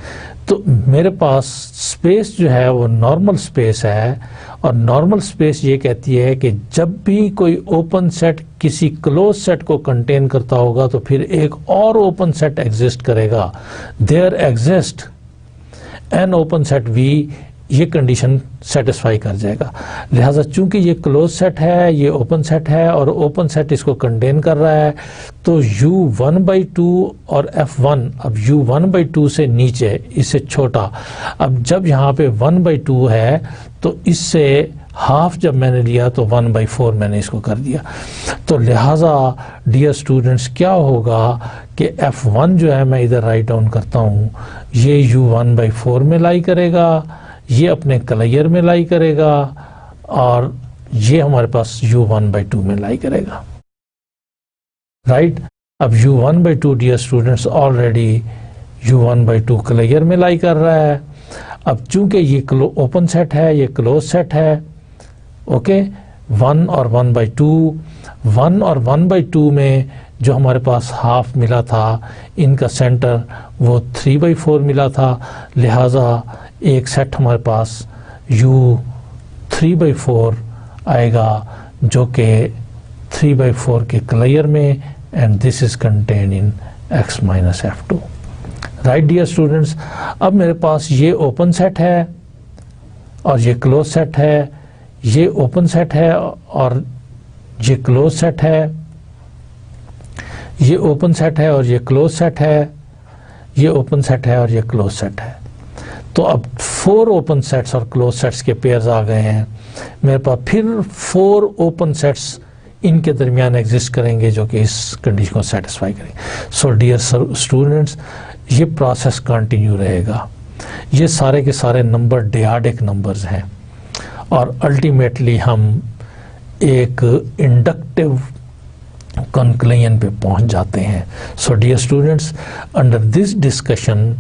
तो मेरे पास स्पेस जो है वो नॉर्मल स्पेस है और नॉर्मल स्पेस ये कहती है कि जब भी कोई ओपन सेट किसी क्लोज सेट को कंटेन करता होगा तो फिर एक और ओपन सेट एग्जिस्ट करेगा. There exist an open set V, ये कंडीशन सेटिस्फाई कर जाएगा. लिहाजा चूंकि ये क्लोज सेट है, ये ओपन सेट है और ओपन सेट इसको कंटेन कर रहा है, तो u1/2 और f1, अब u1/2 से नीचे, इससे छोटा, अब जब यहाँ पे 1/2 है तो इससे हाफ जब मैंने लिया तो 1/4 मैंने इसको कर दिया. तो लिहाजा डियर स्टूडेंट्स क्या होगा कि f1 जो है मैं इधर राइट डाउन करता हूँ, ये u1/4 में लाई करेगा, ये अपने क्लियर में लाई करेगा और ये हमारे पास u1/2 में लाई करेगा. राइट, अब u1/2 dear students already u1/2 clear में लाई कर रहा है. अब चूंकि ये ओपन सेट है, ये क्लोज सेट है. ओके, 1 और 1/2, 1 और 1/2 में जो हमारे पास हाफ मिला था, इनका सेंटर वो 3/4 मिला था. लिहाजा एक सेट हमारे पास u3/4 आएगा जो कि 3/4 के क्लियर में, and this is contain in x minus f2. Right dear students, अब मेरे पास ये ओपन सेट है और ये क्लोज सेट है, ये ओपन सेट है और ये क्लोज सेट है, ये ओपन सेट है और ये क्लोज सेट है, ये ओपन सेट है और ये क्लोज सेट है. तो अब 4 ओपन सेट्स और क्लोज सेट्स के पेयर्स आ गए हैं. मेरे पास फिर 4 ओपन सेट्स इनके दरमियान एग्जिस्ट करेंगे जो कि इस कंडीशन को सेटिस्फाई करेंगे। सो डियर स्टूडेंट्स, ये प्रोसेस कंटिन्यू रहेगा। ये सारे के सारे नंबर डियाडिक नंबर्स हैं और अल्टीमेटली हम एक इंडक्टिव कंक्लूजन पे पहुंच जाते हैं। So dear students, under this discussion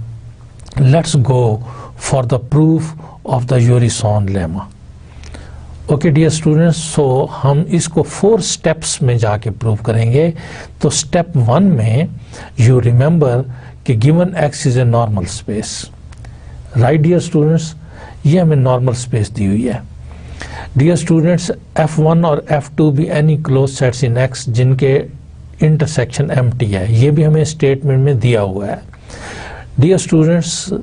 let's go for the proof of the Urysohn lemma. Okay dear students, so हम इसको 4 स्टेप्स में जाके प्रूव करेंगे। तो स्टेप 1 में यू रिमेंबर कि given X is a normal space, right dear students, ये हमें नॉर्मल स्पेस दी हुई है। डियर स्टूडेंट्स, F1 और F2 भी any close sets in X जिनके इंटरसेक्शन एम्प्टी है, ये भी हमें स्टेटमेंट में दिया हुआ है। डियर स्टूडेंट्स,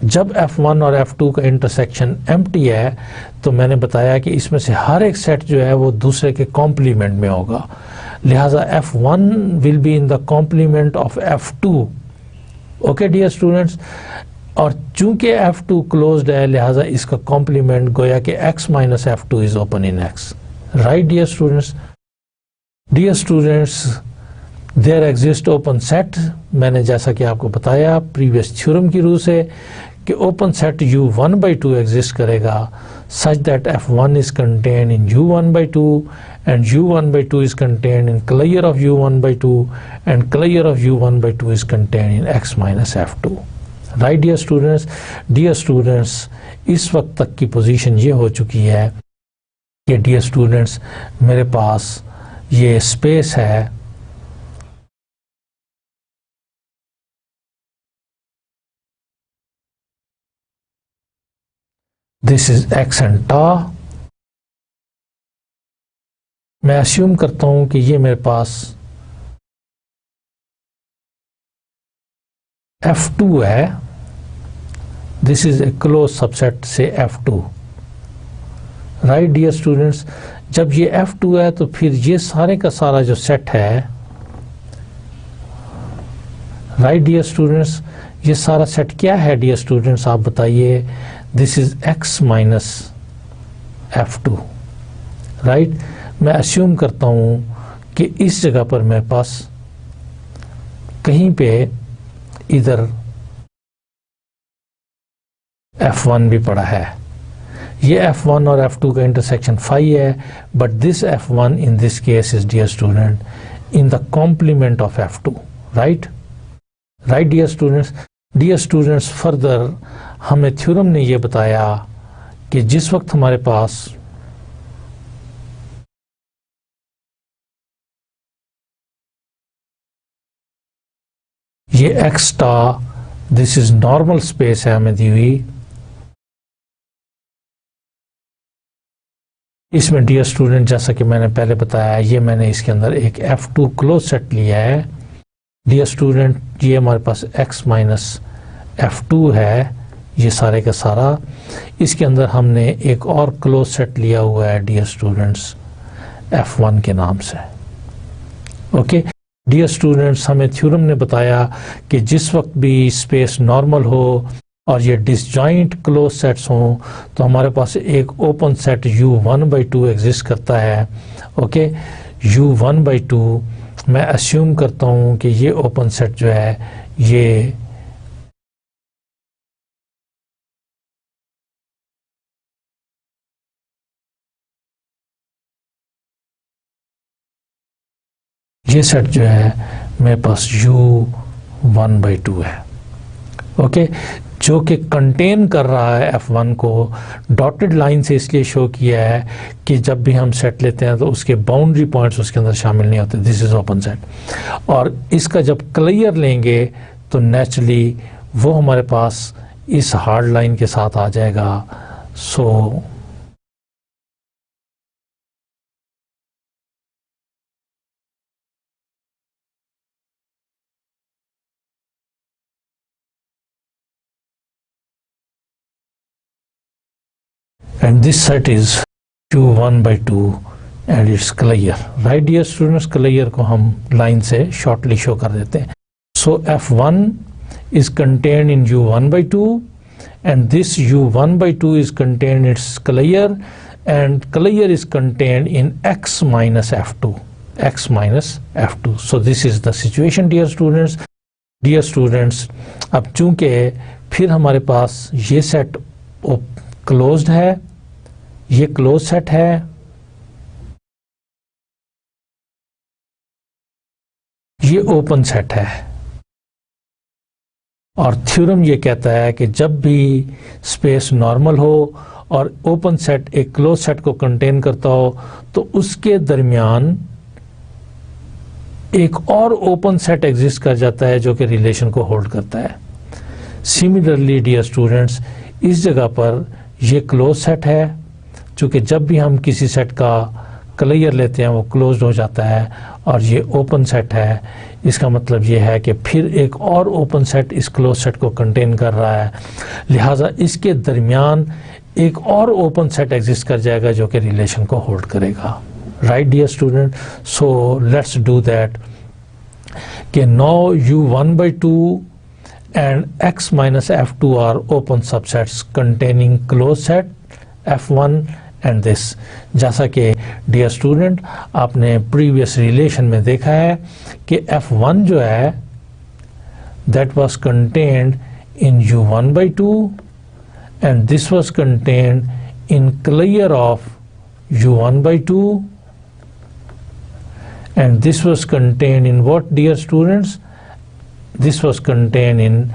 जब F1 और F2 का इंटरसेक्शन एम्प्टी है तो मैंने बताया कि इसमें से हर एक सेट जो है वो दूसरे के कॉम्प्लीमेंट में होगा, लिहाजा F1 will be in the complement of F2। Okay dear students, और चूंकि F2 क्लोज्ड है लिहाजा इसका कॉम्प्लीमेंट गोया कि X minus F2 is open in X, right dear students. Dear students, there exist open set, मैंने जैसा कि आपको बताया प्रीवियस थ्योरम की रूह से कि ओपन सेट U1/2 एग्जिस्ट करेगा such that F1 is contained in U1/2 and U1/2 is contained in clear of U1/2 and clear of U1/2 is contained in X minus F2, right dear students. Dear students, इस वक्त तक की position ये हो चुकी है कि dear students मेरे पास ये स्पेस है दिस इज X एंड टा। मैं अस्यूम करता हूं कि ये मेरे पास F2 है, this is A close subset से F2, राइट डियर स्टूडेंट्स। जब ये F2 है तो फिर ये सारे का सारा जो सेट है, राइट डियर स्टूडेंट्स, ये सारा सेट क्या है डियर स्टूडेंट्स, आप बताइए। This is X minus F2, right. मैं अस्यूम करता हूं कि इस जगह पर मेरे पास कहीं पे इधर F1 भी पड़ा है। ये F1 और F2 का इंटरसेक्शन फाई है, but this F1 in this case is dear student in the complement of F2, right, right dear students. Dear students, further हमें थ्योरम ने ये बताया कि जिस वक्त हमारे पास ये X star, this is normal space है हमें दी हुई, इसमें डियर स्टूडेंट जैसा कि मैंने पहले बताया ये मैंने इसके अंदर एक F2 क्लोज सेट लिया है। डियर स्टूडेंट, ये हमारे पास X माइनस F2 है, ये सारे का सारा। इसके अंदर हमने एक और क्लोज सेट लिया हुआ है डियर स्टूडेंट्स F1 के नाम से। ओके डियर स्टूडेंट्स, हमें थ्योरम ने बताया कि जिस वक्त भी स्पेस नॉर्मल हो और ये डिसजॉइंट क्लोज सेट्स हों तो हमारे पास एक ओपन सेट U1/2 एग्जिस्ट करता है। ओके, U1/2 मैं अस्यूम करता हूँ कि ये ओपन सेट जो है ये सेट जो है मेरे पास U1/2 है। ओके, जो कि कंटेन कर रहा है F1 को। डॉटेड लाइन से इसलिए शो किया है कि जब भी हम सेट लेते हैं तो उसके बाउंड्री पॉइंट्स उसके अंदर शामिल नहीं होते। दिस इज ओपन सेट, और इसका जब क्लियर लेंगे तो नेचुरली वो हमारे पास इस हार्ड लाइन के साथ आ जाएगा। सो and this set is U1/2 and it's clear, right dear students। clear को हम लाइन से शॉर्टली शो कर देते हैं। so F1 is contained in U1/2 and this U1/2 is contained in its clear and Clear is contained in x minus f2. X minus f2. So this is the situation, dear students. Dear students, अब चूंकि फिर हमारे पास ये set closed है, ये close set है, ये open set है, और थ्योरम ये कहता है कि जब भी स्पेस नॉर्मल हो और ओपन सेट एक क्लोज सेट को कंटेन करता हो तो उसके दरमियान एक और ओपन सेट एग्जिस्ट कर जाता है जो कि रिलेशन को होल्ड करता है। सिमिलरली डियर स्टूडेंट्स, इस जगह पर ये क्लोज सेट है, चूँकि जब भी हम किसी सेट का क्लियर लेते हैं वो क्लोज्ड हो जाता है, और ये ओपन सेट है, इसका मतलब ये है कि फिर एक और ओपन सेट इस क्लोज सेट को कंटेन कर रहा है, लिहाजा इसके दरमियान एक और ओपन सेट एग्जिस्ट कर जाएगा जो कि रिलेशन को होल्ड करेगा। Right dear student, so let's do that कि now u1/2 and x minus f2 are open subsets containing closed set f1 and this। जैसा कि डियर स्टूडेंट आपने प्रीवियस रिलेशन में देखा है कि f1 जो है that was contained in u1/2 and this was contained in clear of u1/2 and this was contained in what, dear students? This was contained in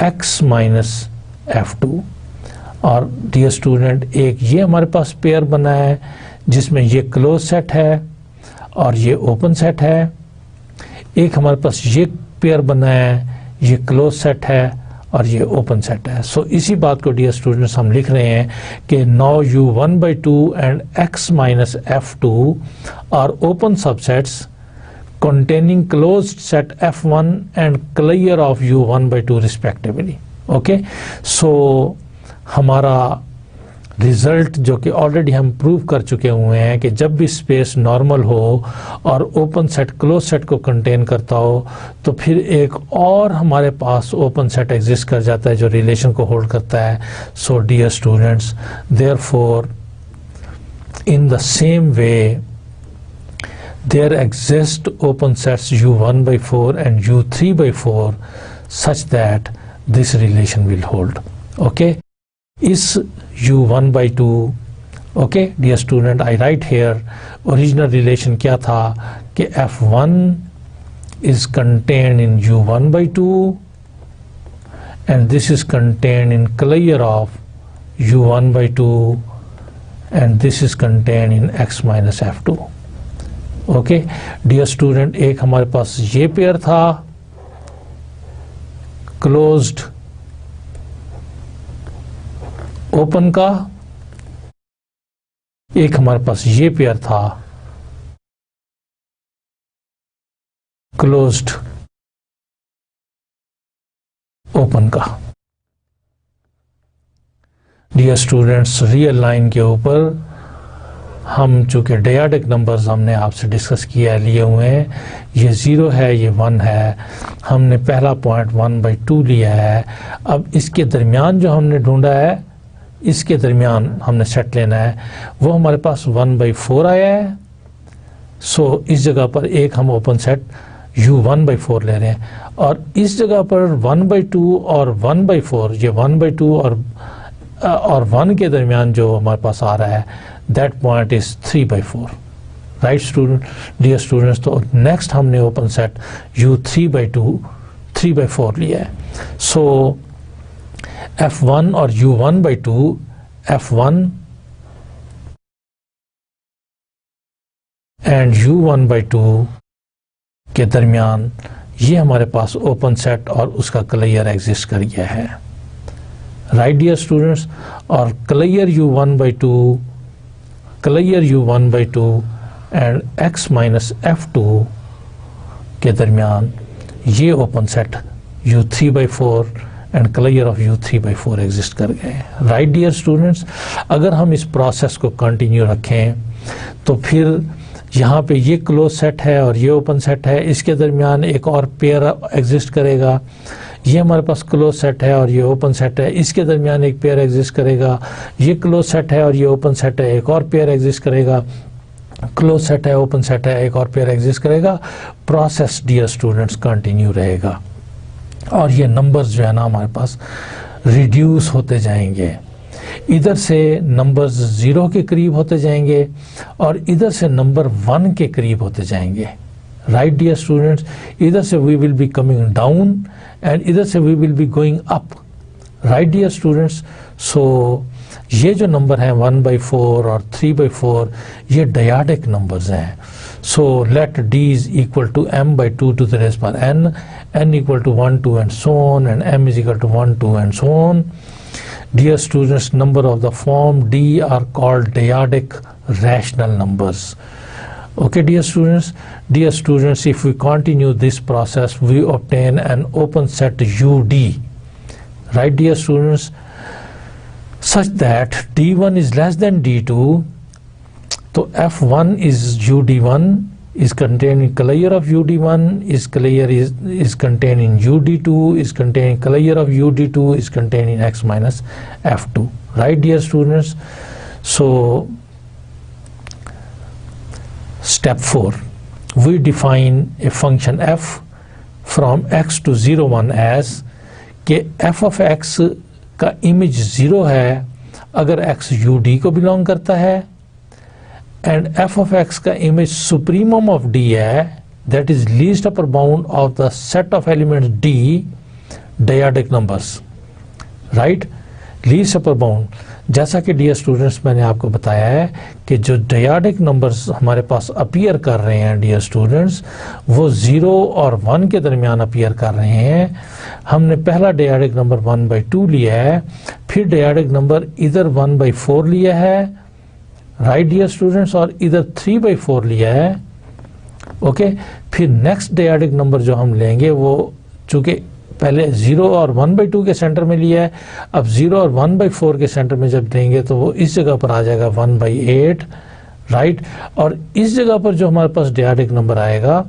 x minus f2। और dear student एक ये हमारे पास pair बना है जिसमें ये close set है और ये ओपन सेट है, एक हमारे पास ये पेयर बना है, ये क्लोज सेट है और ये ओपन सेट है। सो इसी बात को डियर स्टूडेंट्स हम लिख रहे हैं कि now u1/2 and x minus f2 are open subsets containing closed set f1 and clear of u1/2 respectively। Okay, so हमारा रिजल्ट जो कि ऑलरेडी हम प्रूव कर चुके हुए हैं कि जब भी स्पेस नॉर्मल हो और ओपन सेट क्लोज सेट को कंटेन करता हो तो फिर एक और हमारे पास ओपन सेट एग्जिस्ट कर जाता है जो रिलेशन को होल्ड करता है। So dear students, therefore in the same way there exist open sets u1/4 and u3/4 such that this relation will hold। okay, is u1/2, okay dear student, I write here original relation क्या था कि f1 is contained in u1/2 and this is contained in clear of u1/2 and this is contained in x minus f2। Okay dear student, एक हमारे पास ये pair था closed open का, एक हमारे पास ये पेयर था क्लोज्ड ओपन का। डियर स्टूडेंट्स, रियल लाइन के ऊपर हम चूँकि डेयाडिक नंबर्स हमने आपसे डिस्कस किया लिए हुए हैं, ये 0 है, ये 1 है, हमने पहला पॉइंट 1/2 लिया है। अब इसके दरमियान जो हमने ढूंढा है, इसके दरमियान हमने सेट लेना है, वो हमारे पास 1/4 आया है। सो इस जगह पर एक हम ओपन सेट u1/4 ले रहे हैं और इस जगह पर 1/2 और 1/4, ये 1/2 और 1 के दरमियान जो हमारे पास आ रहा है that point is 3/4। Right student, dear students, तो नेक्स्ट हमने ओपन सेट u3/2 3/4 लिया है। सो f1 और u1/2, f1 एंड u1/2 के दरमियान ये हमारे पास ओपन सेट और उसका क्लियर एग्जिस्ट कर गया है। राइट डियर स्टूडेंट्स, और clear u1/2 and x minus f2 के दरमियान ये open set u3/4 and clear of u3/4 exist कर गए। राइट डियर स्टूडेंट्स, अगर हम इस प्रोसेस को कंटिन्यू रखें तो फिर यहाँ पे ये क्लोज सेट है और ये ओपन सेट है, इसके दरमियान एक और पेयर एग्जिस्ट करेगा, ये हमारे पास क्लोज सेट है और ये ओपन सेट है, इसके दरमियान एक पेयर एग्जिस्ट करेगा, ये क्लोज सेट है और ये ओपन सेट है, एक और पेयर एग्जिस्ट करेगा, क्लोज सेट है, ओपन सेट है, एक और पेयर एग्जिस्ट करेगा, प्रोसेस डियर स्टूडेंट्स कंटिन्यू रहेगा। और ये नंबर्स जो है ना हमारे पास रिड्यूस होते जाएंगे, इधर से नंबर्स 0 के करीब होते जाएंगे और इधर से नंबर 1 के करीब होते जाएंगे। राइट डियर स्टूडेंट्स, इधर से we will be coming down and इधर से we will be going up. Right dear students, so ये जो नंबर है 1/4 और 3/4 ये डायडिक नंबर्स हैं। So let d is equal to m/2 to the raised power n equal to 1, 2 and so on, and m is equal to 1, 2 and so on. Dear students, number of the form d are called dyadic rational numbers. Okay dear students, if we continue this process we obtain an open set ud, right dear students, such that d1 is less than d2. So f1 is ud1 is contained in clear of ud1 is contained in ud2 is contained in clear of ud2 is contained in x minus f2. Right dear students, so step 4, we define a function f from x to 0, 1 as कि f of x का image 0 है अगर x ud को belong करता है, and f of x का image supremum of d है, that is least upper bound of the set of elements d dyadic numbers. Right, least upper bound, जैसा कि डियर स्टूडेंट्स मैंने आपको बताया है कि जो डायडिक नंबर्स हमारे पास अपीयर कर रहे हैं डियर स्टूडेंट्स, वो 0 और 1 के दरमियान अपीयर कर रहे हैं। हमने पहला डायडिक नंबर 1/2 लिया है, फिर डायडिक नंबर इधर 1/4 लिया है, राइट डियर स्टूडेंट्स, और इधर 3/4 लिया है। ओके, फिर नेक्स्ट डायडिक नंबर जो हम लेंगे वो चूंकि पहले 0 और 1/2 के सेंटर में लिया है, अब 0 और 1/4 के सेंटर में जब लेंगे तो वो इस जगह पर आ जाएगा 1/8। राइट, और इस जगह पर जो हमारे पास डायडिक नंबर आएगा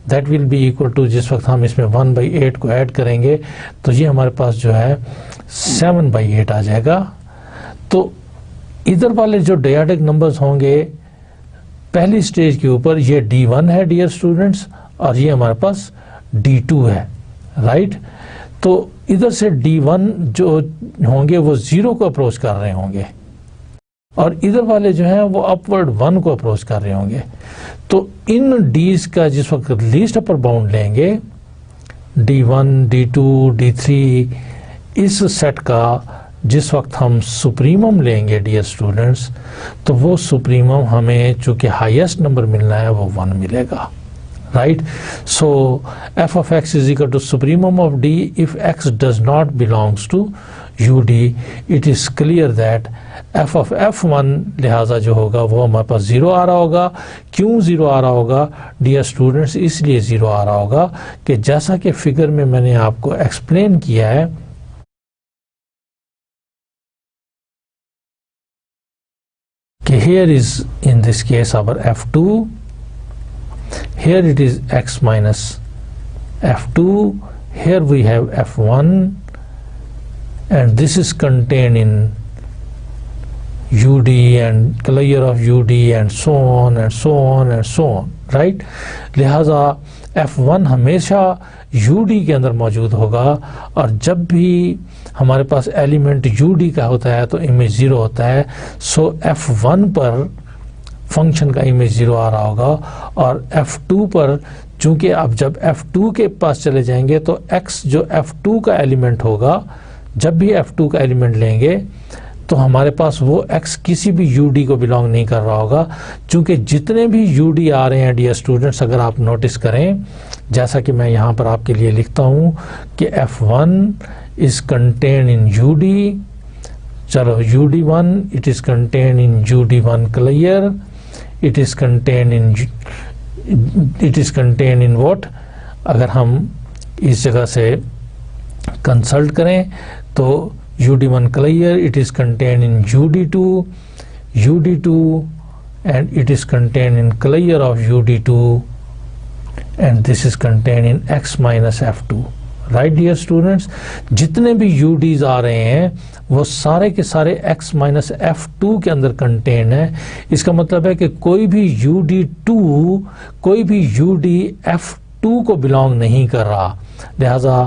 that will be equal to, जिस वक्त हम इसमें 1/8 को ऐड करेंगे तो ये हमारे पास जो है 7/8 आ जाएगा। तो इधर वाले जो डायडिक नंबर्स होंगे पहली स्टेज के ऊपर, ये d1 है डियर स्टूडेंट्स और ये हमारे पास d2 है। राइट, तो इधर से d1 जो होंगे वो 0 को अप्रोच कर रहे होंगे और इधर वाले जो हैं वो अपवर्ड 1 को अप्रोच कर रहे होंगे। तो इन डीज का जिस वक्त लीस्ट अपर बाउंड लेंगे, d1, d2, d3, इस सेट का जिस वक्त हम सुप्रीमम लेंगे डियर स्टूडेंट्स, तो वो सुप्रीमम हमें चूंकि हाईएस्ट नंबर मिलना है वो 1 मिलेगा। Right, so f of x is equal to supremum of d if x does not belongs to ud. It is clear that f of f1 लिहाजा जो होगा वो हमारे पास 0 आ रहा होगा। क्यों 0 आ रहा होगा डियर स्टूडेंट्स? इसलिए 0 आ रहा होगा कि जैसा कि फिगर में मैंने आपको एक्सप्लेन किया है कि here is in this case our f2, here it is x minus f2, here we have f1, and this is contained in ud and clear of ud and so on and so on and so on. right, लिहाजा f1 हमेशा ud के अंदर मौजूद होगा और जब भी हमारे पास एलिमेंट ud का होता है तो इमेज 0 होता है। सो f1 पर फंक्शन का इमेज 0 आ रहा होगा और f2 पर चूंकि अब जब f2 के पास चले जाएंगे तो x जो f2 का एलिमेंट होगा, जब भी f2 का एलिमेंट लेंगे तो हमारे पास वो x किसी भी ud को बिलोंग नहीं कर रहा होगा। चूंकि जितने भी ud आ रहे हैं डियर स्टूडेंट्स, अगर आप नोटिस करें जैसा कि मैं यहाँ पर आपके लिए लिखता हूँ कि f1 is contain in ud, चलो ud1 it is contain in ud1 clear, it is contain in what, अगर हम इस जगह से कंसल्ट करें तो ud1 clear, it is contained in ud2 and it is contained in clear of ud2 and this is contained in x minus f2. Right dear students, जितने भी यूडीज आ रहे हैं वो सारे के सारे x माइनस f2 के अंदर कंटेन है। इसका मतलब है कि कोई भी UD2 कोई भी UD f2 को बिलोंग नहीं कर रहा, लिहाजा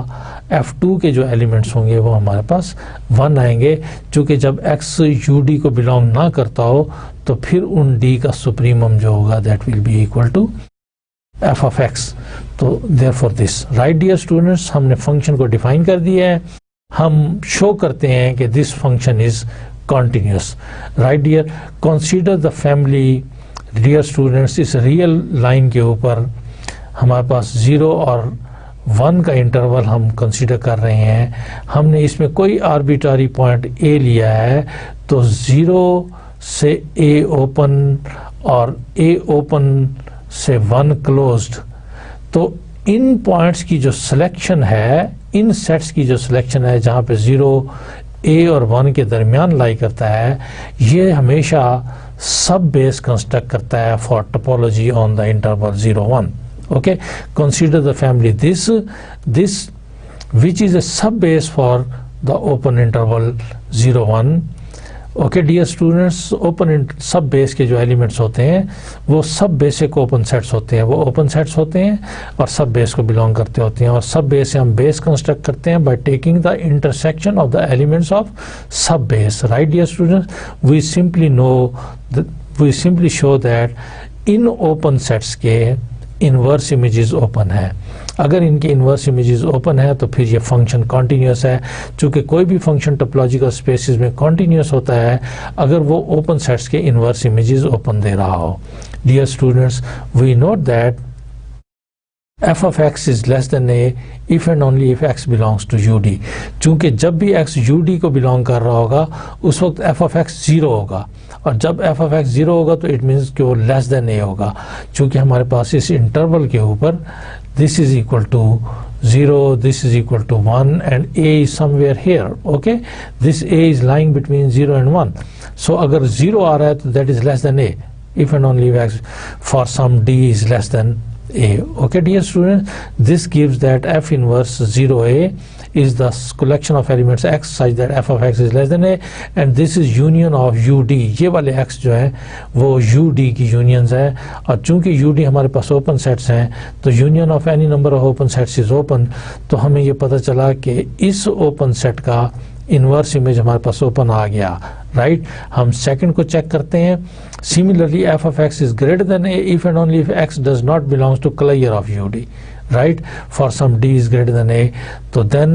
f2 के जो एलिमेंट्स होंगे वो हमारे पास 1 आएंगे। चूँकि जब x UD को बिलोंग ना करता हो तो फिर उन d का सुप्रीमम जो होगा that will be equal to f of x। तो therefore this, right dear students, हमने फंक्शन को डिफाइन कर दिया है। हम शो करते हैं कि this function is continuous. Right dear, consider the family. Dear students, इस रियल लाइन के ऊपर हमारे पास 0 और 1 का इंटरवल हम कंसीडर कर रहे हैं। हमने इसमें कोई आर्बिट्ररी पॉइंट a लिया है, तो 0 से a ओपन और a ओपन से 1 क्लोज्ड। तो इन पॉइंट्स की जो सिलेक्शन है, इन सेट्स की जो सिलेक्शन है जहाँ पे 0 a और 1 के दरमियान लाई करता है, ये हमेशा सब बेस कंस्ट्रक्ट करता है for topology on the interval 0-1। Okay, consider the family this which is a sub base for the open interval 0-1। Okay dear students, open सब बेस के जो एलिमेंट्स होते हैं वो सब बेसिक ओपन सेट्स होते हैं, वो ओपन सेट्स होते हैं और सब बेस को बिलोंग करते होते हैं। और सब बेस से हम बेस कंस्ट्रक्ट करते हैं by taking the intersection of the elements of subbase. Right dear students, we simply show that इन ओपन सेट्स के इन्वर्स इमेजेस ओपन है। अगर इनके इन्वर्स इमेजेस ओपन है तो फिर ये फंक्शन कॉन्टिन्यूस है। चूँकि कोई भी फंक्शन टोपोलॉजिकल स्पेसेस में कॉन्टिन्यूस होता है अगर वो ओपन सेट्स के इन्वर्स इमेजेस ओपन दे रहा हो। Dear students, we note that f of x is less than a if and only if x belongs to ud। चूँकि जब भी x ud को बिलोंग कर रहा होगा उस वक्त f of x 0 होगा, और जब f of x 0 होगा तो इट मीन्स कि वो लेस देन a होगा। चूँकि हमारे पास इस इंटरवल के ऊपर this is equal to 0, this is equal to 1 and a is somewhere here। okay, this a is lying between 0 and 1। so अगर 0 आ रहा है तो that is less than a if and only if x for some d is less than a। okay dear students, this gives that f inverse 0a is the collection of elements x such that f of x is less than a and this is union of ud। ये वाले x जो है वो ud की unions है, और चूंकि ud हमारे पास ओपन सेट्स हैं तो union of any number of open sets is open. तो हमें ये पता चला कि इस ओपन सेट का इन्वर्स इमेज हमारे पास ओपन आ गया। राइट, हम सेकंड को चेक करते हैं। Similarly f of x is greater than a if and only if x does not belongs to collier of ud। राइट, for some d is greater than a, तो then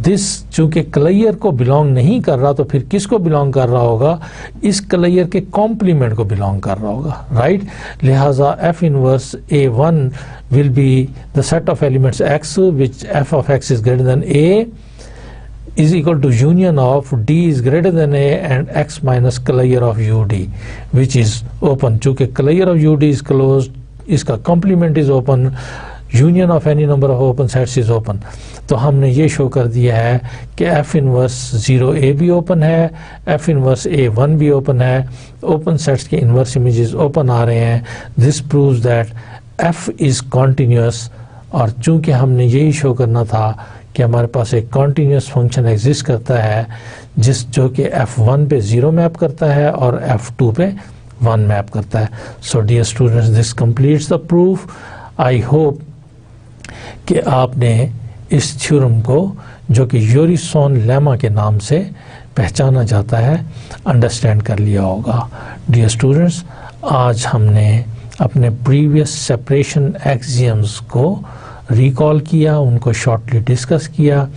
this चूंकि कलैयर को belong नहीं कर रहा तो फिर किसको बिलोंग कर रहा होगा? इस कलैयर के कॉम्प्लीमेंट को बिलोंग कर रहा होगा। राइट, लिहाजा f inverse a1 will be the set of elements x which f of x is greater than a is equal to union of d is greater than a and x minus collier of ud which is open। चूंकि collier of ud is closed, इसका complement is open, union of any number of open sets is open। तो हमने ये show कर दिया है कि f inverse 0a भी ओपन है, f इनवर्स a1 भी ओपन है, ओपन सेट्स के इनवर्स इमेजेस ओपन आ रहे हैं। This proves that f is continuous. और चूंकि हमने यही शो करना था कि हमारे पास एक कॉन्टिन्यूस फंक्शन एग्जिस्ट करता है जो कि f1 पे 0 मैप करता है और f2 पे 1 मैप करता है। So dear students, this completes the proof. I hope कि आपने इस थ्योरम को, जो कि योरिसोन लेमा के नाम से पहचाना जाता है, अंडरस्टैंड कर लिया होगा। डियर स्टूडेंट्स, आज हमने अपने प्रीवियस सेपरेशन एक्सियम्स को रिकॉल किया, उनको शॉर्टली डिस्कस किया।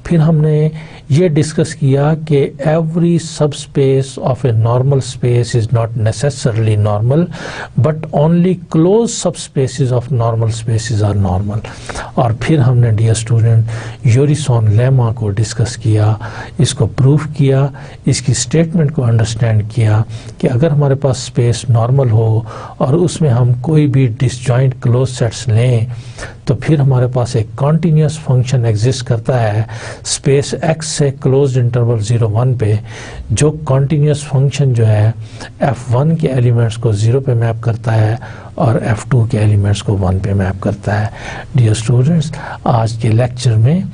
फिर हमने ये डिस्कस किया कि every subspace of a normal space is not necessarily normal but only close subspaces of normal spaces are normal. और फिर हमने डियर स्टूडेंट योरिसोन लेमा को डिस्कस किया, इसको प्रूफ किया, इसकी स्टेटमेंट को अंडरस्टैंड किया कि अगर हमारे पास स्पेस नॉर्मल हो और उसमें हम कोई भी डिसजॉइंट क्लोज सेट्स लें तो फिर हमारे पास एक कॉन्टीन्यूस फंक्शन एग्जिस्ट करता है स्पेस x से क्लोज इंटरवल 0-1 पे, जो कॉन्टीन्यूस फंक्शन जो है f1 के एलिमेंट्स को 0 पे मैप करता है और f2 के एलिमेंट्स को 1 पे मैप करता है। डियर स्टूडेंट्स, आज के लेक्चर में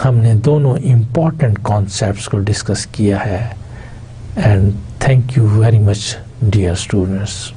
हमने दोनों इम्पॉर्टेंट कॉन्सेप्ट्स को डिस्कस किया है। And thank you very much dear students.